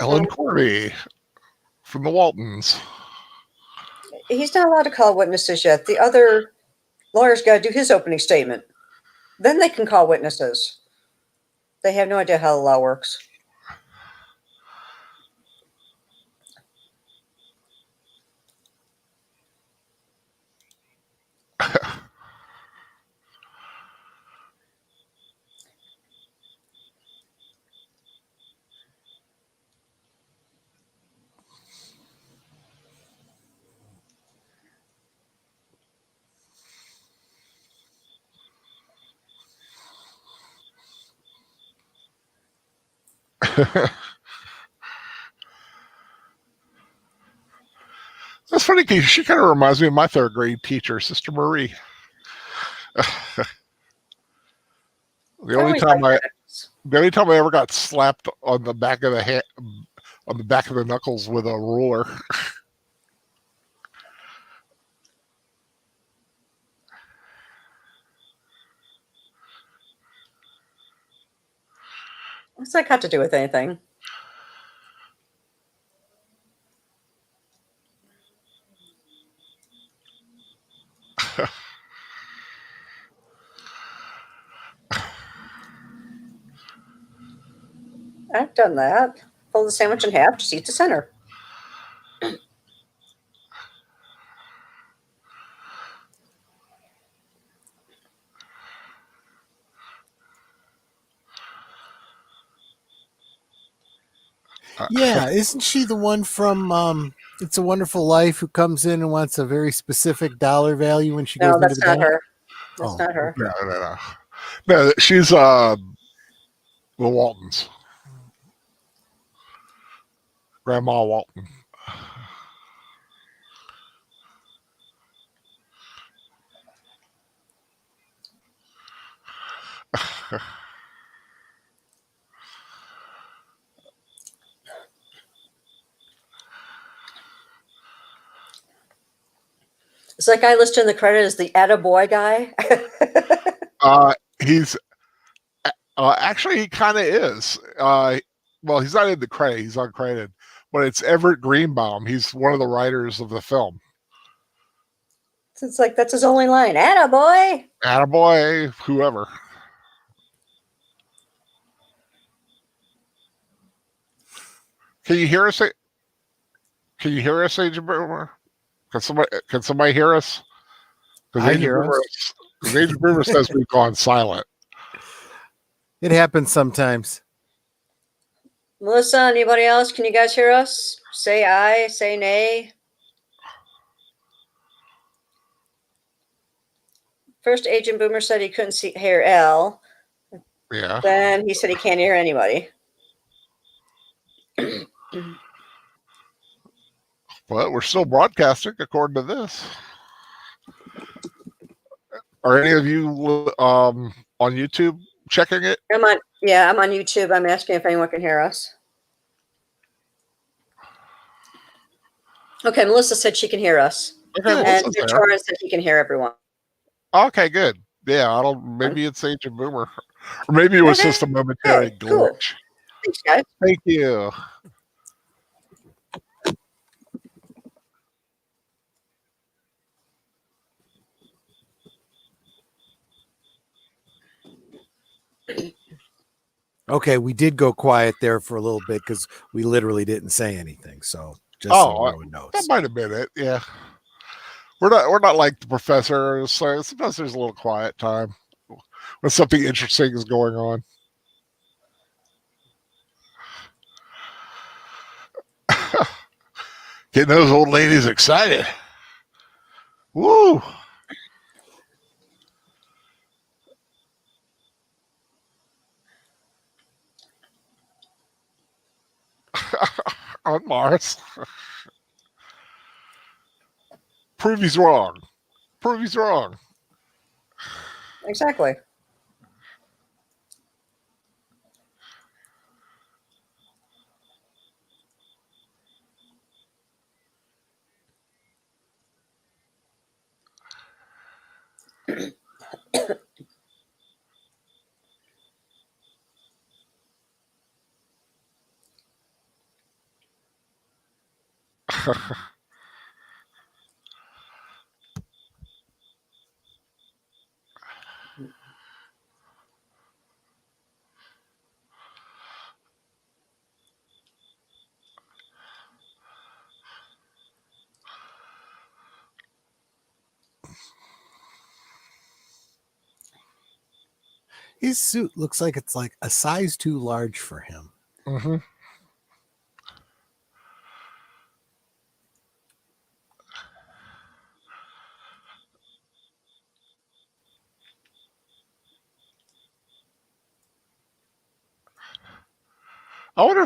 Ellen Corey from the Waltons. He's not allowed to call witnesses yet. The other lawyer's got to do his opening statement. Then they can call witnesses. They have no idea how the law works. That's funny because she kind of reminds me of my third grade teacher, Sister Marie. The only time I ever got slapped on the back of the hand, on the back of the knuckles with a ruler. What's that got to do with anything? I've done that. Fold the sandwich in half, just eat the center. Yeah, isn't she the one from It's a Wonderful Life who comes in and wants a very specific dollar value when she goes No, into that's the not bank? her. That's not her. No, she's the Waltons. Grandma Walton. Is that guy listed in the credit as the attaboy guy? He's actually he kind of is. Well, he's not in the credit; he's uncredited. But it's Everett Greenbaum. He's one of the writers of the film. It's like that's his only line. Attaboy. Attaboy, whoever. Can you hear us? Can you hear us, Agent Boomer? Can somebody hear us? I hear us. Because Agent Boomer says we've gone silent. It happens sometimes. Melissa, anybody else? Can you guys hear us? Say aye, say nay. First, Agent Boomer said he couldn't hear L. Yeah. Then he said he can't hear anybody. But we're still broadcasting according to this. Are any of you on YouTube checking it? I'm on YouTube. I'm asking if anyone can hear us. Okay, Melissa said she can hear us. Okay, and Torrance said he can hear everyone. Okay, good. Yeah, maybe it's Agent Boomer. Or maybe it was just a momentary glitch. Cool. Thanks, guys. Thank you. Okay, we did go quiet there for a little bit because we literally didn't say anything. So just so everyone knows. That might have been it. Yeah. We're not like the professor. So sometimes there's a little quiet time when something interesting is going on. Getting those old ladies excited. Woo! On Mars. Prove he's wrong. Prove he's wrong. Exactly. His suit looks like it's like a size too large for him. Mm-hmm. I wonder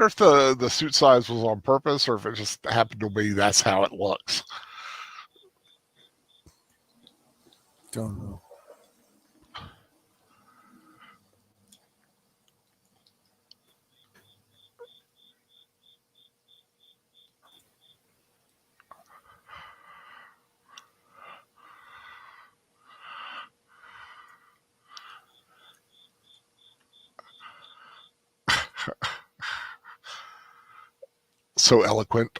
if the suit size was on purpose or if it just happened to be that's how it looks. Don't know. So eloquent.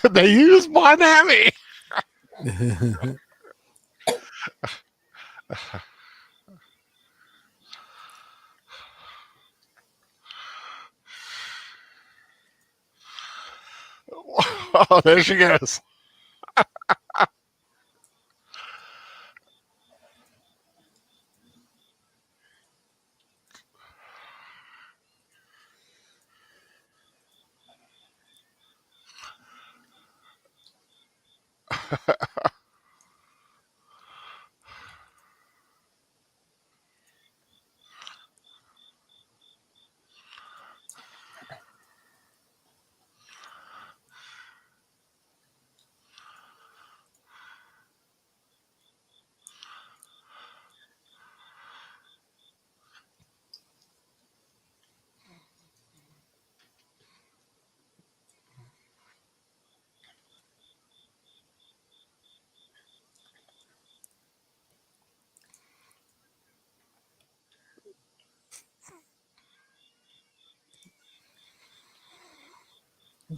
They use wannabe. Oh, there she goes.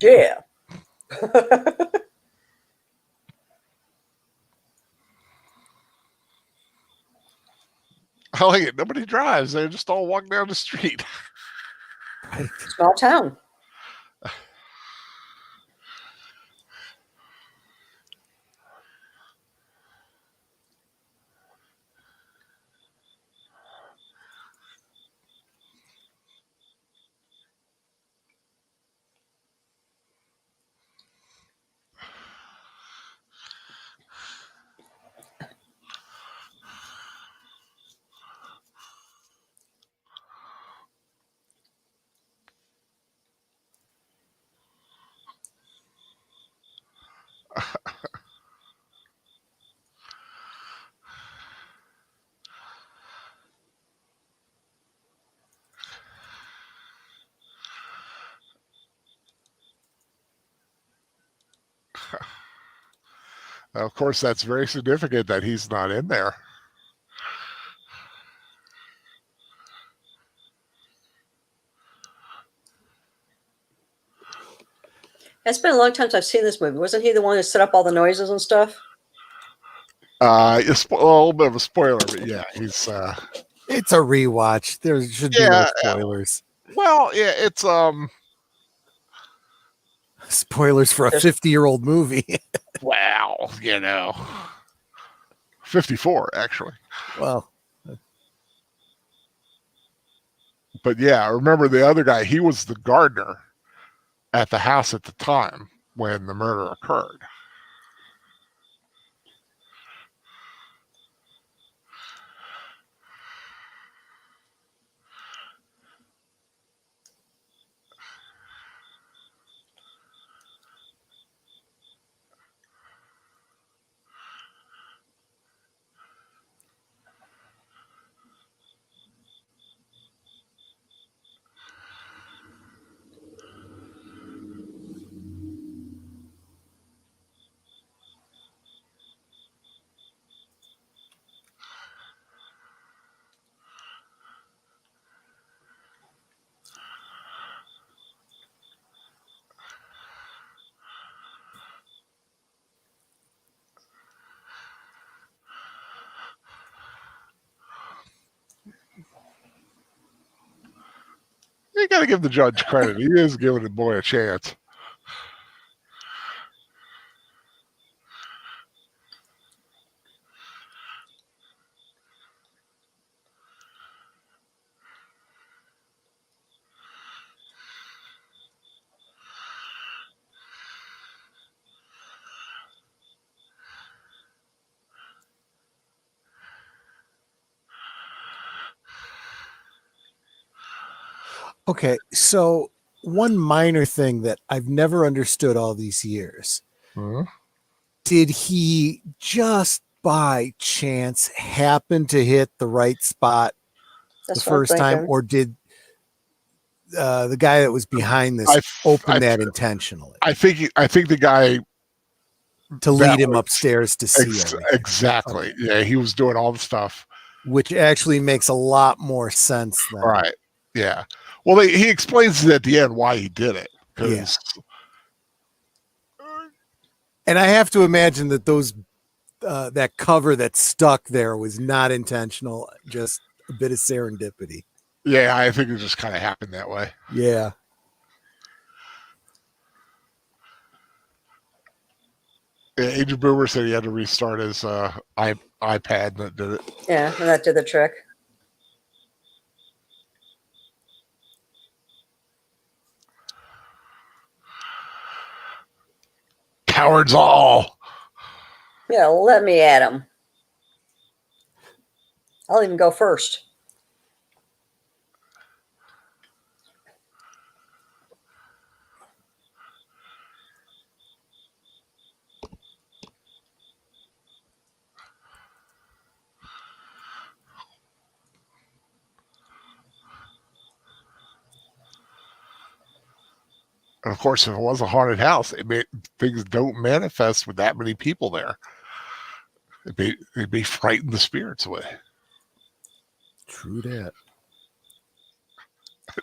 Yeah. I like it. Nobody drives. They just all walk down the street. Right. Small town. Of course, that's very significant that he's not in there. It's been a long time since I've seen this movie. Wasn't he the one who set up all the noises and stuff? It's a little bit of a spoiler, but yeah, he's. It's a rewatch. There should be no spoilers. Well, yeah, it's spoilers for a 50-year-old movie. Wow, 54 actually. Well, but yeah, remember the other guy? He was the gardener at the house at the time when the murder occurred. You got to give the judge credit. He is giving the boy a chance. okay, so one minor thing that I've never understood all these years. Did he just by chance happen to hit the right spot the first time, or did the guy that was behind this open that intentionally? I think the guy to lead him upstairs to see exactly. Okay. Yeah, he was doing all the stuff, which actually makes a lot more sense then. Right. Yeah. Well, he explains it at the end why he did it. Yeah. And I have to imagine that those that cover that stuck there was not intentional, just a bit of serendipity. Yeah, I think it just kind of happened that way. Yeah. Agent Boomer said he had to restart his iPad, and that did it. Yeah, and that did the trick. Cowards all. Yeah, let me at him. I'll even go first. And of course, if it was a haunted house, things don't manifest with that many people there. It'd be frighten the spirits away. True that.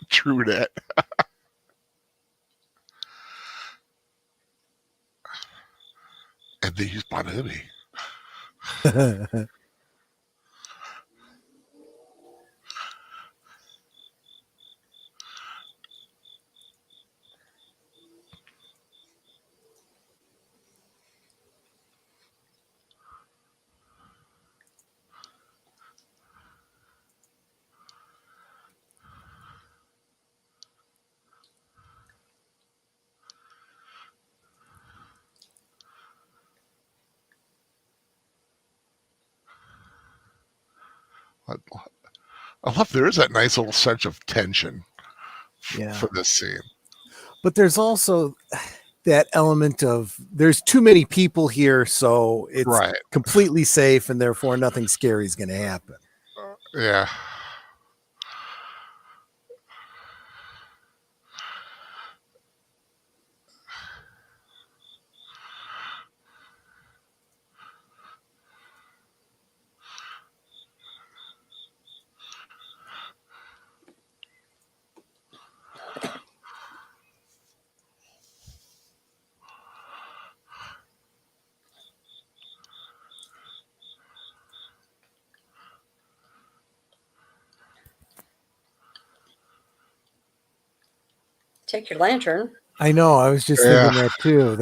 True that. And they use wannabe. I love there is that nice little sense of tension for this scene. But there's also that element of there's too many people here, so it's completely safe, and therefore nothing scary is going to happen. Yeah. Take your lantern. I know. I was just thinking that too.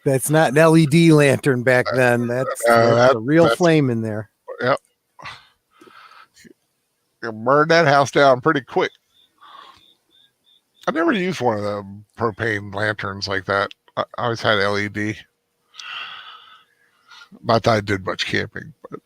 That's not an LED lantern back then. That's a real flame in there. Yep. You burn that house down pretty quick. I never used one of the propane lanterns like that. I always had LED. Not that I did much camping, but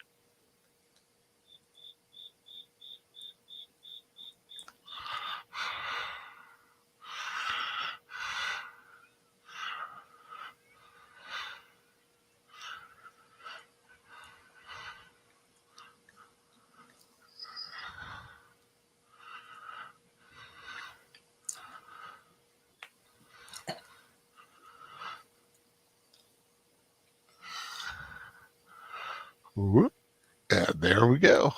whoop, and there we go.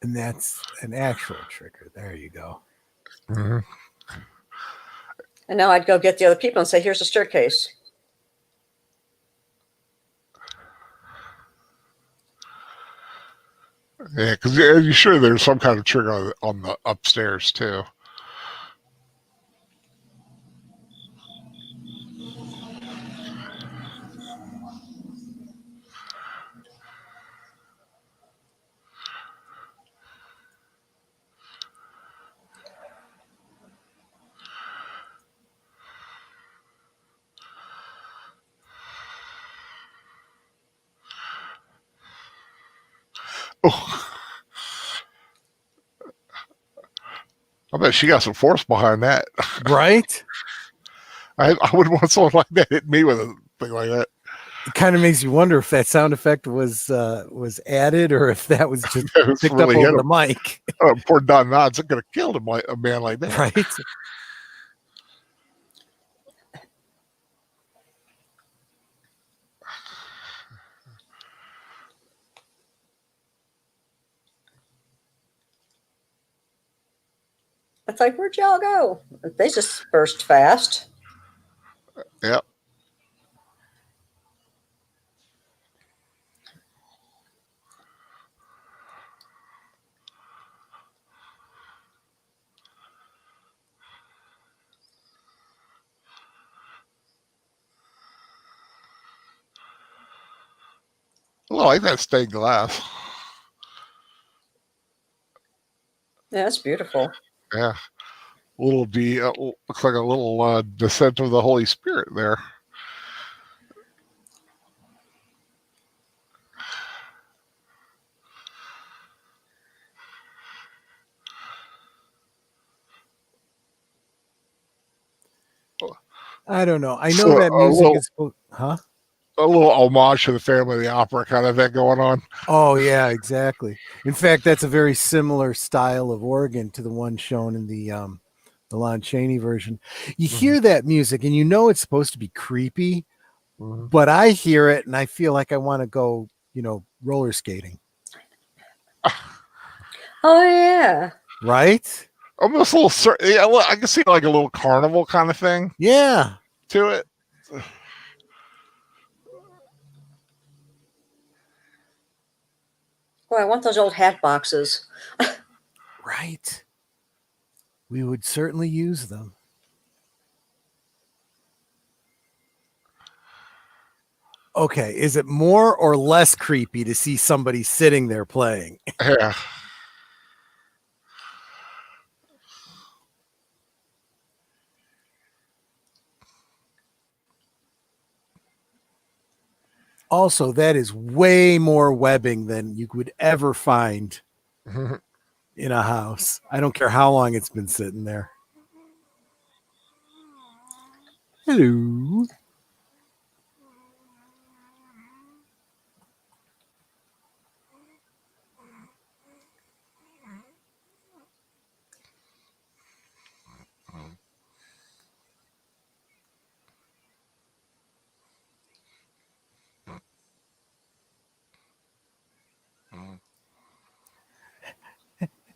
And that's an actual trigger. There you go. Mm-hmm. And now I'd go get the other people and say, here's a staircase. Yeah, because you're sure there's some kind of trigger on the upstairs too. Oh, I bet she got some force behind that. Right? I wouldn't want someone like that hit me with a thing like that. It kind of makes you wonder if that sound effect was added or if that was just picked really up over the mic. Oh, poor Don Knotts could have killed a man like that. Right? It's like, where'd y'all go? They just burst fast. Yep. Oh, I like that stained glass. Yeah, that's beautiful. Yeah. Looks like a little descent of the Holy Spirit there. I don't know. I know So that music is supposed, huh? a little homage to the Family of the Opera kind of thing going on. Oh yeah, exactly. In fact, that's a very similar style of organ to the one shown in the Lon Chaney version. You hear that music and you know it's supposed to be creepy, but I hear it and I feel like I want to go, roller skating. Oh yeah. Right? Almost a little, yeah, I can see like a little carnival kind of thing Yeah. to it. Boy, I want those old hat boxes. Right. We would certainly use them. Okay, is it more or less creepy to see somebody sitting there playing? Yeah. Also, that is way more webbing than you would ever find in a house. I don't care how long it's been sitting there. Hello.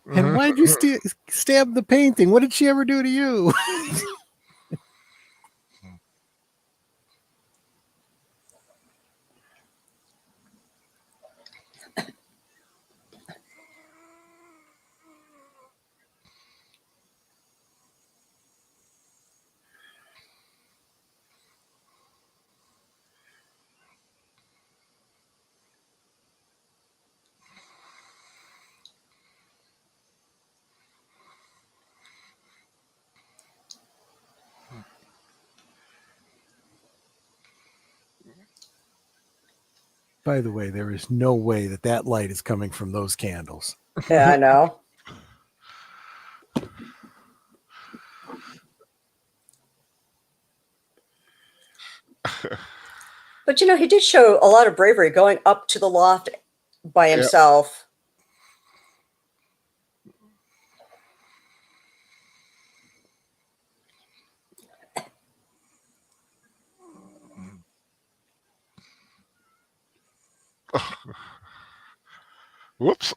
And why'd you stab the painting? What did she ever do to you? By the way, there is no way that light is coming from those candles. Yeah, I know. But he did show a lot of bravery going up to the loft by himself. Whoops.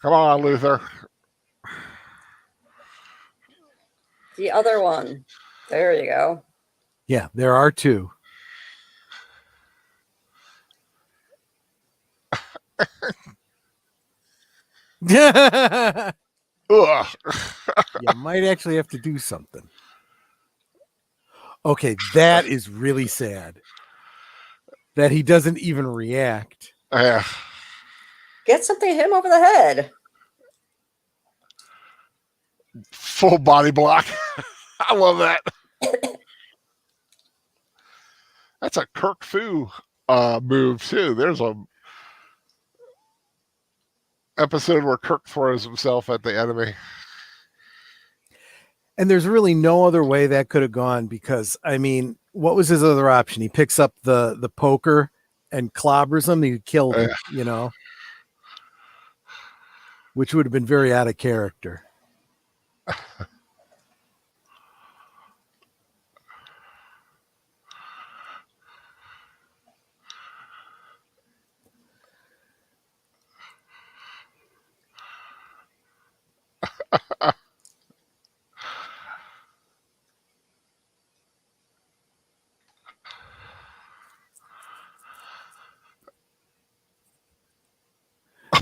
Come on, Luther. The other one. There you go. Yeah, there are two. You might actually have to do something. Okay, that is really sad. That he doesn't even react. Yeah. Get something to hit him over the head. Full body block. I love that. That's a Kirk Fu move too. There's a episode where Kirk throws himself at the enemy. And there's really no other way that could have gone because, I mean, what was his other option? He picks up the poker and clobbers him. He killed him, which would have been very out of character.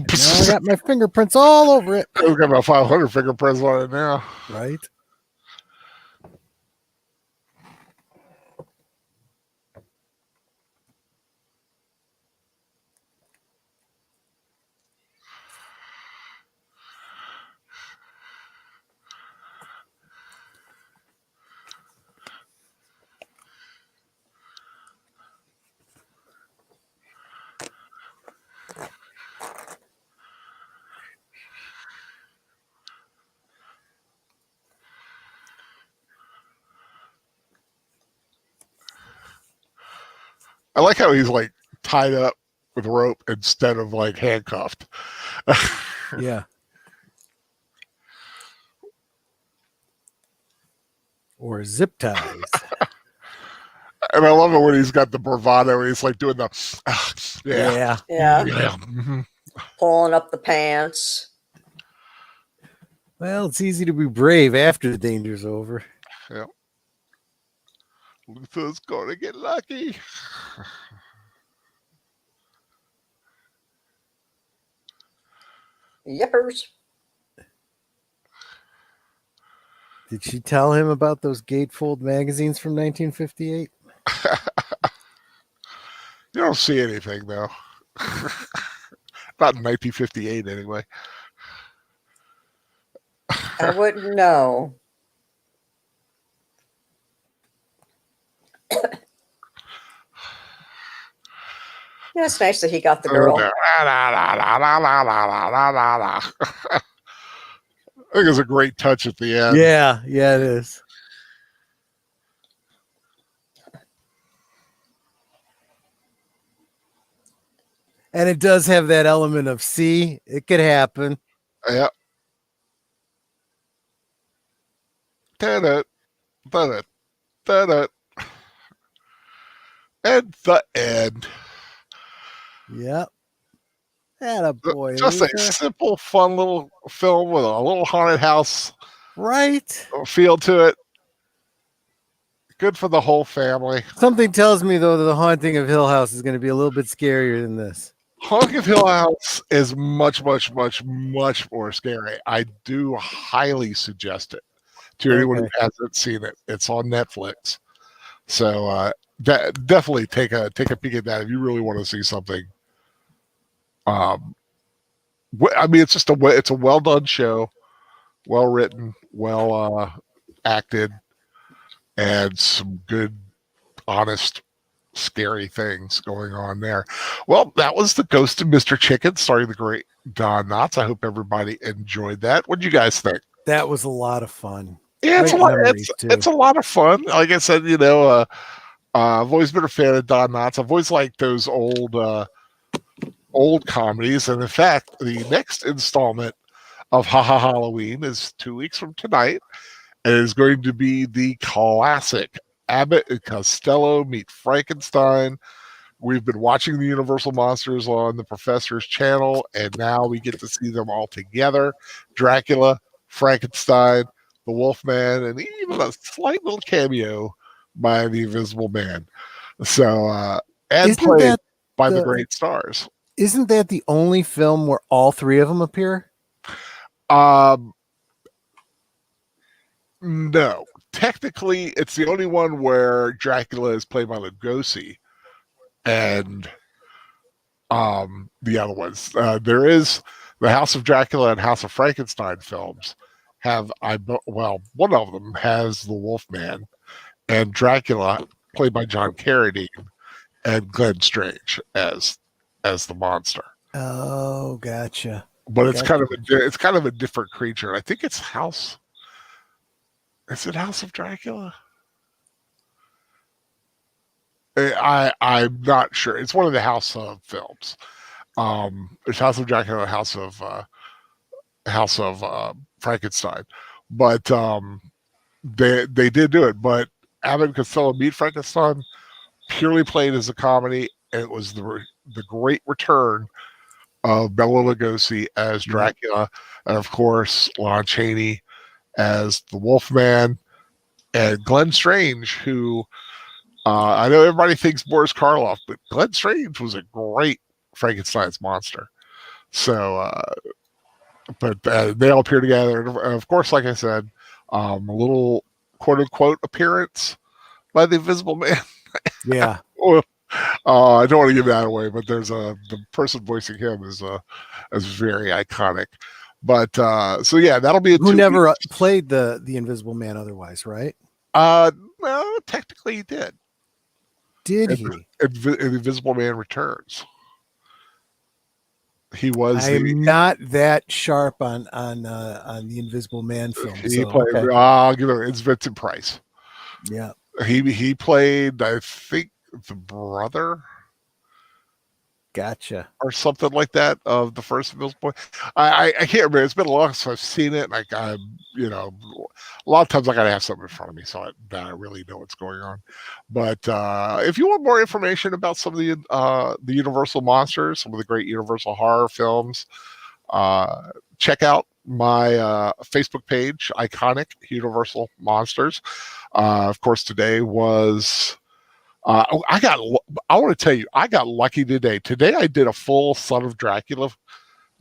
Now I got my fingerprints all over it. I've got about 500 fingerprints on it now. Right. I like how he's like tied up with rope instead of like handcuffed. Yeah. Or zip ties. And I love it when he's got the bravado and he's like doing the Yeah. yeah. Pulling up the pants. Well, it's easy to be brave after the danger's over. Yeah. Luther's gonna get lucky. Yippers. Did she tell him about those gatefold magazines from 1958? You don't see anything though. Not in 1958 anyway. I wouldn't know. Yeah, it's nice that he got the girl. I think it's a great touch at the end. Yeah, it is. And it does have that element of, see, it could happen. Yeah. Da-da, da-da, da-da. And the end. Yep. Attaboy, Just Luther. a simple, fun little film with a little haunted house Right? feel to it. Good for the whole family. Something tells me, though, that The Haunting of Hill House is going to be a little bit scarier than this. Haunting of Hill House is much, much, much, much more scary. I do highly suggest it to anyone who hasn't seen it. It's on Netflix, so definitely take a peek at that if you really want to see something. I mean, it's a well done show, well written, well acted, and some good, honest, scary things going on there. Well, that was The Ghost of Mr. Chicken, starring the great Don Knotts. I hope everybody enjoyed that. What did you guys think? That was a lot of fun. Yeah, it's a lot of fun. Like I said, I've always been a fan of Don Knotts. I've always liked those old comedies, and in fact, the next installment of Ha Ha Halloween is 2 weeks from tonight, and is going to be the classic Abbott and Costello Meet Frankenstein. We've been watching the Universal Monsters on the Professor's channel, and now we get to see them all together. Dracula, Frankenstein, the Wolfman, and even a slight little cameo by the Invisible Man. So, and played by the great stars. Isn't that the only film where all three of them appear? No. Technically, it's the only one where Dracula is played by Lugosi, and the other ones. There is the House of Dracula and House of Frankenstein films one of them has the Wolfman and Dracula played by John Carradine and Glenn Strange as the monster. Oh, gotcha. But it's kind of a different creature. I think it's House. Is it House of Dracula? I'm not sure. It's one of the House of films. It's House of Dracula, House of Frankenstein. But they did do it. But Abbott and Costello Meet Frankenstein purely played as a comedy, and it was the great return of Bela Lugosi as Dracula, and of course Lon Chaney as the Wolfman, and Glenn Strange, who I know everybody thinks Boris Karloff, but Glenn Strange was a great Frankenstein's monster. So, but they all appear together. And of course, like I said, a little quote-unquote appearance by the Invisible Man. Yeah. I don't want to give that away, but there's the person voicing him is very iconic. But so yeah, that'll be who never played the Invisible Man otherwise, right? Well, technically he did. Did he? The Invisible Man Returns. He was. I'm not that sharp on the Invisible Man film. He played. I'll give it. It's Vincent Price. Yeah. He played. I think the brother Gotcha. or something like that of the first Mills Boy. I can't remember. It's been a long since I've seen it. Like I, you know, a lot of times I gotta have something in front of me that I really know what's going on. But if you want more information about some of the Universal monsters, some of the great Universal horror films, check out my Facebook page, Iconic Universal Monsters. Of course, today was. I want to tell you, I got lucky today. Today, I did a full Son of Dracula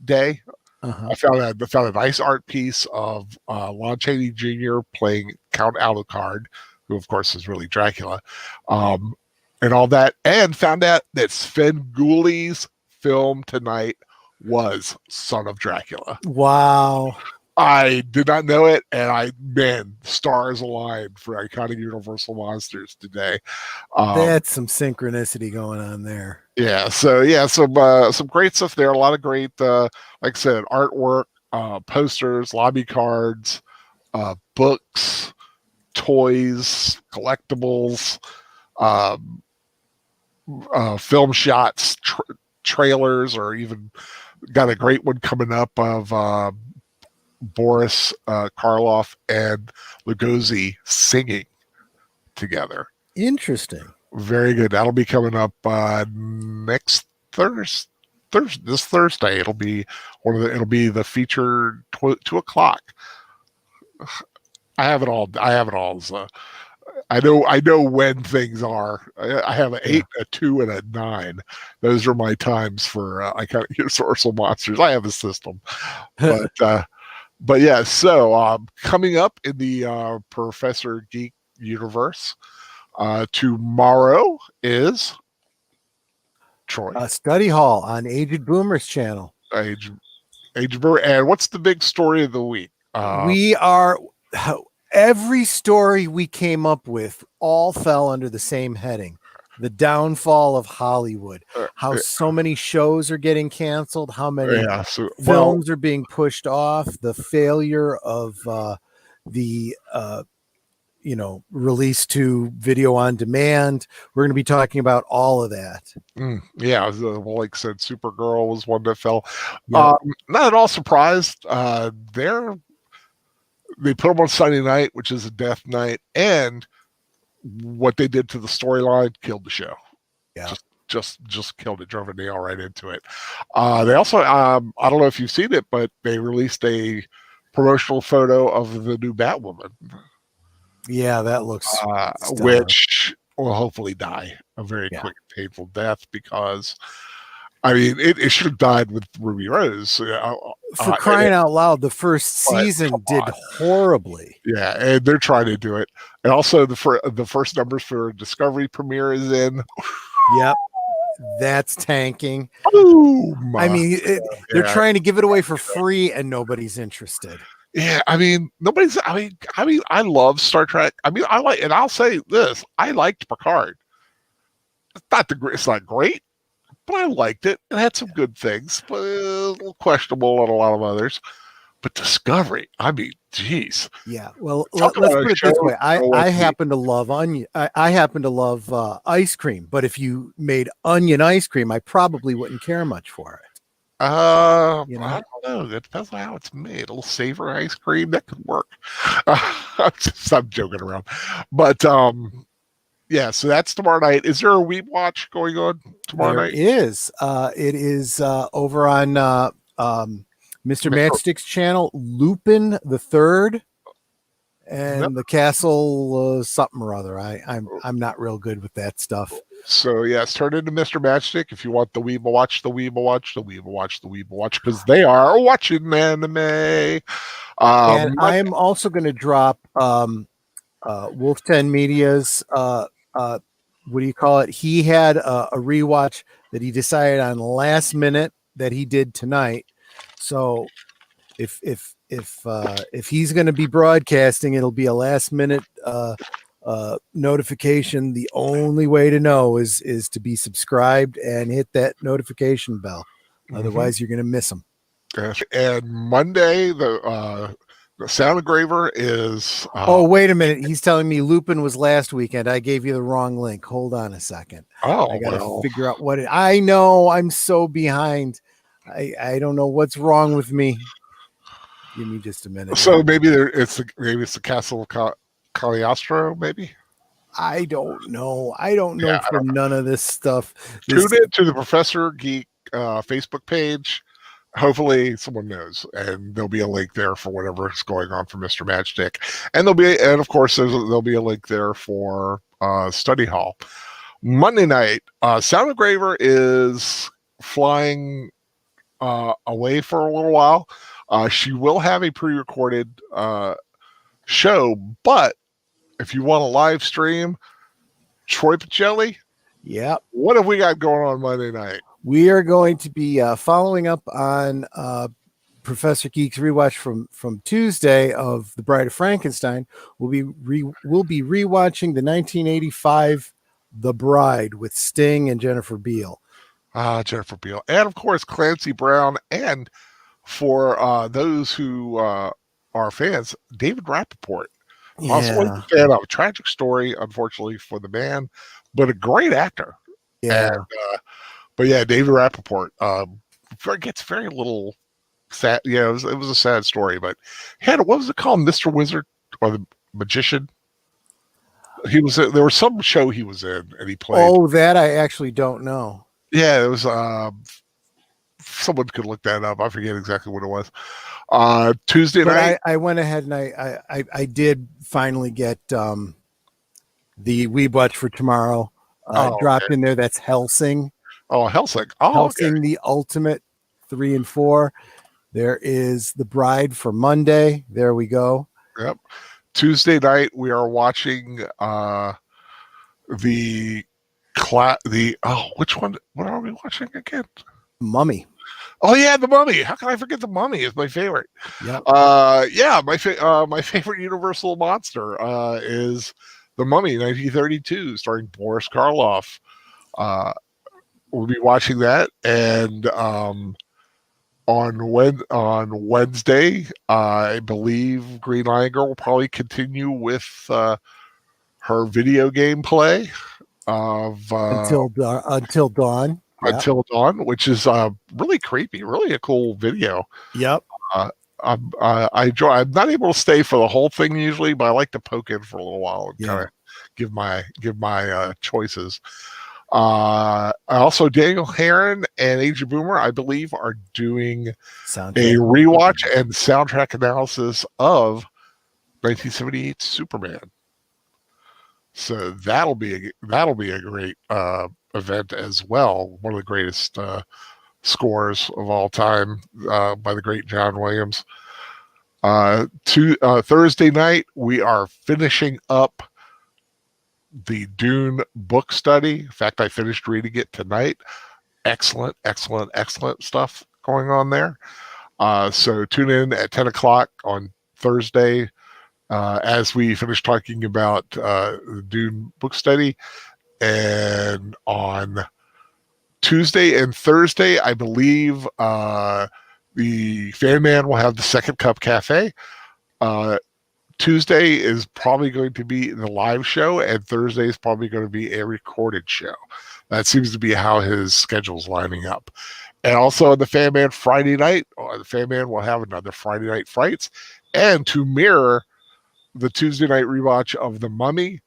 day. I found a nice art piece of Lon Chaney Jr. playing Count Alucard, who of course is really Dracula, and all that, and found out that Sven Gulli's film tonight was Son of Dracula. Wow. I did not know it, and stars aligned for Iconic Universal Monsters today. That's some synchronicity going on there. Yeah, so some great stuff there. A lot of great, like I said, artwork, posters, lobby cards, books, toys, collectibles, film shots, trailers, or even got a great one coming up of Boris Karloff and Lugosi singing together. Interesting. Very good. That'll be coming up next this Thursday. It'll be it'll be the feature 2:00. I have it all. So I know when things are. I have an 8, a 2, and a 9. Those are my times for Iconic Universal Monsters. I have a system, but yeah. So coming up in the Professor Geek universe, tomorrow is Troy Study Hall on Aged Boomer's channel. Aged Boomer. And what's the big story of the week? We are. Every story we came up with all fell under the same heading: the downfall of Hollywood. How so many shows are getting canceled, how many films are being pushed off, the failure of the release to video on demand. We're going to be talking about all of that. Yeah, like I said, Supergirl was one that fell. Yep. Not at all surprised. They put them on Sunday night, which is a death night, and what they did to the storyline killed the show. Yeah, just killed it, drove a nail right into it. They also, I don't know if you've seen it, but they released a promotional photo of the new Batwoman. Yeah, that looks which will hopefully die a very quick, painful death, because I mean, it should have died with Ruby Rose. For crying out loud, the first season did horribly. Yeah, and they're trying to do it. And also, the first numbers for Discovery premiere is in. Yep, that's tanking. Oh, I mean, they're trying to give it away for free, and nobody's interested. Yeah, I mean, nobody's. I mean, I love Star Trek. I mean, and I'll say this: I liked Picard. It's not great, but I liked it. It had some good things, but a little questionable on a lot of others. But Discovery, I mean, geez. Yeah. Well, let's put it this way. I happen to love onion. I happen to love ice cream. But if you made onion ice cream, I probably wouldn't care much for it. I don't know. It depends on how it's made. A little savory ice cream, that could work. I'm joking around. But yeah, so that's tomorrow night. Is there a Weeb Watch going on tomorrow night? There is. It is over on Mr. Matchstick's channel, Lupin the Third, and the Castle something or other. I'm not real good with that stuff. So yes, turn into Mr. Matchstick if you want the Weeb Watch, the Weeb Watch, the Weeb Watch, the Weeb Watch, because they are watching anime. And I'm also going to drop Wolf 10 Media's what do you call it? He had a rewatch that he decided on last minute that he did tonight. So if he's going to be broadcasting, it'll be a last minute notification. The only way to know is to be subscribed and hit that notification bell. Otherwise, you're going to miss them. And Monday, the Sound Engraver is. Oh, wait a minute. He's telling me Lupin was last weekend. I gave you the wrong link. Hold on a second. I got to figure out what I know. I'm so behind. I don't know what's wrong with me. Give me just a minute. So maybe it's the Castle of Cagliostro, maybe. I don't know. I don't know none of this stuff. Tune in to the Professor Geek Facebook page. Hopefully someone knows, and there'll be a link there for whatever is going on for Mr. Matchstick, and of course there'll be a link there for Study Hall. Monday night, Sound Engraver is flying away for a little while. She will have a pre-recorded show, but if you want a live stream, Troy Pacelli, yep. What have we got going on Monday night? We are going to be following up on Professor Geek's rewatch from Tuesday of The Bride of Frankenstein. We'll be rewatching the 1985 The Bride with Sting and Jennifer Beal. Jennifer Beal, and of course Clancy Brown, and for those who are fans, David Rappaport. Yeah. Also a fan of a tragic story, unfortunately for the man, but a great actor. Yeah. And, but yeah, David Rappaport gets very little sad. Yeah, it was a sad story, but he had, what was it called, Mr. Wizard or the Magician? There was some show he was in, and he played. Oh, that I actually don't know. Yeah, it was. Someone could look that up. I forget exactly what it was. Tuesday night. I went ahead and I did finally get the Weeb Watch for tomorrow dropped in there. That's Helsing. Oh, Helsing. Oh, Helsing, the Ultimate 3 and 4. There is The Bride for Monday. There we go. Yep. Tuesday night we are watching which one? What are we watching again? Mummy. Oh yeah, The Mummy. How can I forget The Mummy? Is my favorite. Yep. My favorite Universal monster is The Mummy, 1932, starring Boris Karloff. We'll be watching that, and on Wednesday, I believe Green Lion Girl will probably continue with her video game play of Until Dawn. Until Dawn, which is really creepy, really a cool video. Yep. I enjoy. I'm not able to stay for the whole thing usually, but I like to poke in for a little while and kind of give my choices. Also, Daniel Heron and Agent Boomer, I believe, are doing a rewatch and soundtrack analysis of 1978 Superman. So that'll be a great event as well. One of the greatest scores of all time by the great John Williams. Thursday night, we are finishing up the Dune book study. In fact, I finished reading it tonight. Excellent stuff going on there. So tune in at 10 o'clock on Thursday as we finish talking about the Dune book study. And on Tuesday and Thursday, I believe the Fan Man will have the Second Cup Cafe. Tuesday is probably going to be the live show, and Thursday is probably going to be a recorded show. That seems to be how his schedule's lining up. And also on the Fan Man Friday night, the Fan Man will have another Friday Night Frights. And to mirror the Tuesday night rewatch of The Mummy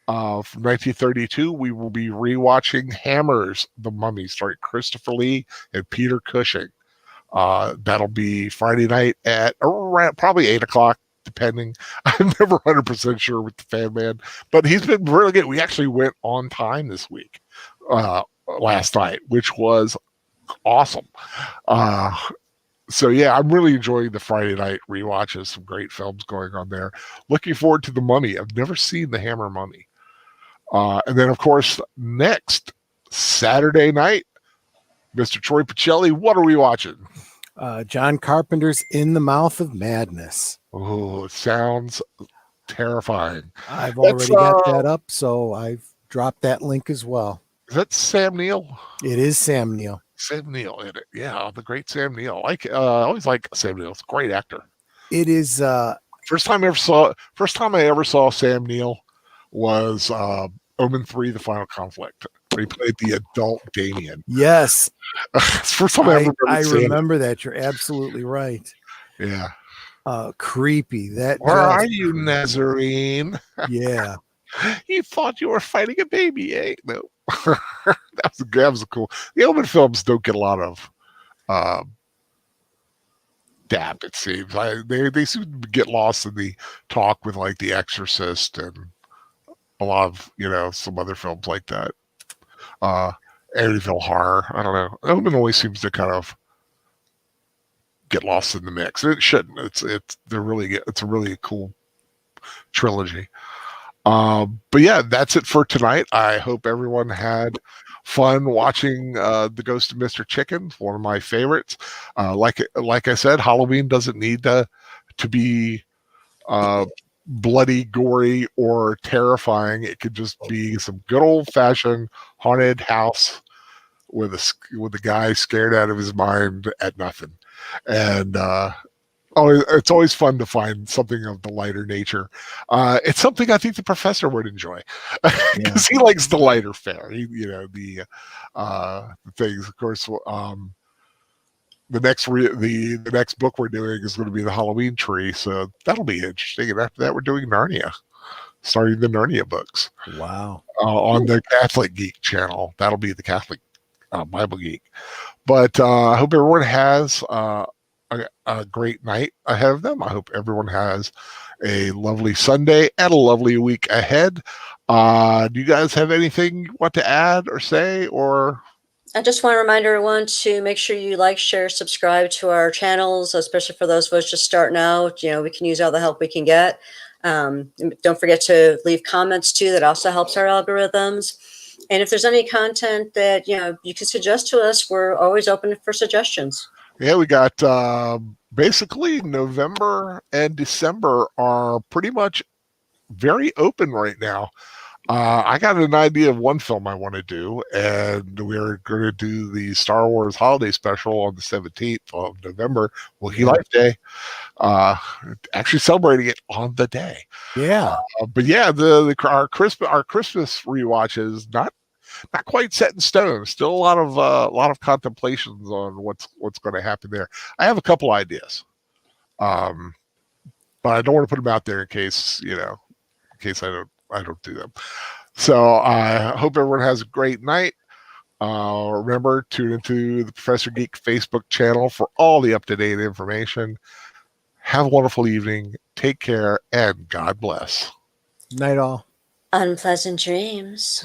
from 1932, we will be rewatching Hammer's The Mummy, starring Christopher Lee and Peter Cushing. That'll be Friday night at around probably 8 o'clock. Depending, I'm never 100% sure with the Fan Man, but he's been really good. We actually went on time this week, last night, which was awesome. So yeah, I'm really enjoying the Friday night rewatches. Some great films going on there. Looking forward to The Mummy. I've never seen the Hammer Mummy. And then of course, next Saturday night, Mr. Troy Pacelli, what are we watching? John Carpenter's In the Mouth of Madness. Oh, it sounds terrifying. I've already got that up, so I've dropped that link as well. Is that Sam Neill? It is Sam Neill. Sam Neill in it. Yeah, the great Sam Neill. I always like Sam Neill. It's a great actor. It is First time I ever saw Sam Neill was Omen 3: The Final Conflict, where he played the adult Damien. Yes. It's the first time I remember that. You're absolutely right. Yeah. Creepy. That Where are you, Nazarene? Yeah. You thought you were fighting a baby, eh? No. that was cool. The Omen films don't get a lot of dap, it seems. They seem to get lost in the talk with like The Exorcist and a lot of, some other films like that. Amityville Horror. I don't know. Omen always seems to kind of get lost in the mix. It shouldn't. It's a really cool trilogy. But yeah, that's it for tonight. I hope everyone had fun watching The Ghost of Mr. Chicken, one of my favorites. Like I said, Halloween doesn't need to be bloody, gory, or terrifying. It could just be some good old fashioned haunted house with a guy scared out of his mind at nothing. And it's always fun to find something of the lighter nature. It's something I think the professor would enjoy because he likes the lighter fare. The things. Of course, the next book we're doing is going to be the Halloween Tree, so that'll be interesting. And after that, we're doing Narnia, starting the Narnia books. Wow! On the Catholic Geek channel, that'll be the Catholic Bible Geek. But I hope everyone has a great night ahead of them. I hope everyone has a lovely Sunday and a lovely week ahead. Do you guys have anything you want to add or say? Or I just want to remind everyone to make sure you like, share, subscribe to our channels, especially for those of us just starting out. We can use all the help we can get. Don't forget to leave comments too. That also helps our algorithms. And if there's any content that you can suggest to us, we're always open for suggestions. Yeah, we got basically November and December are pretty much very open right now. I got an idea of one film I want to do, and we're going to do the Star Wars Holiday Special on the 17th of November, Wookiee Life Day. Actually celebrating it on the day. Yeah. But yeah, our Christmas rewatch is not quite set in stone. Still a lot of contemplations on what's going to happen there. I have a couple ideas, but I don't want to put them out there in case I don't do them. So I hope everyone has a great night. Remember, tune into the Professor Geek Facebook channel for all the up-to-date information. Have a wonderful evening. Take care, and God bless. Night all. Unpleasant dreams.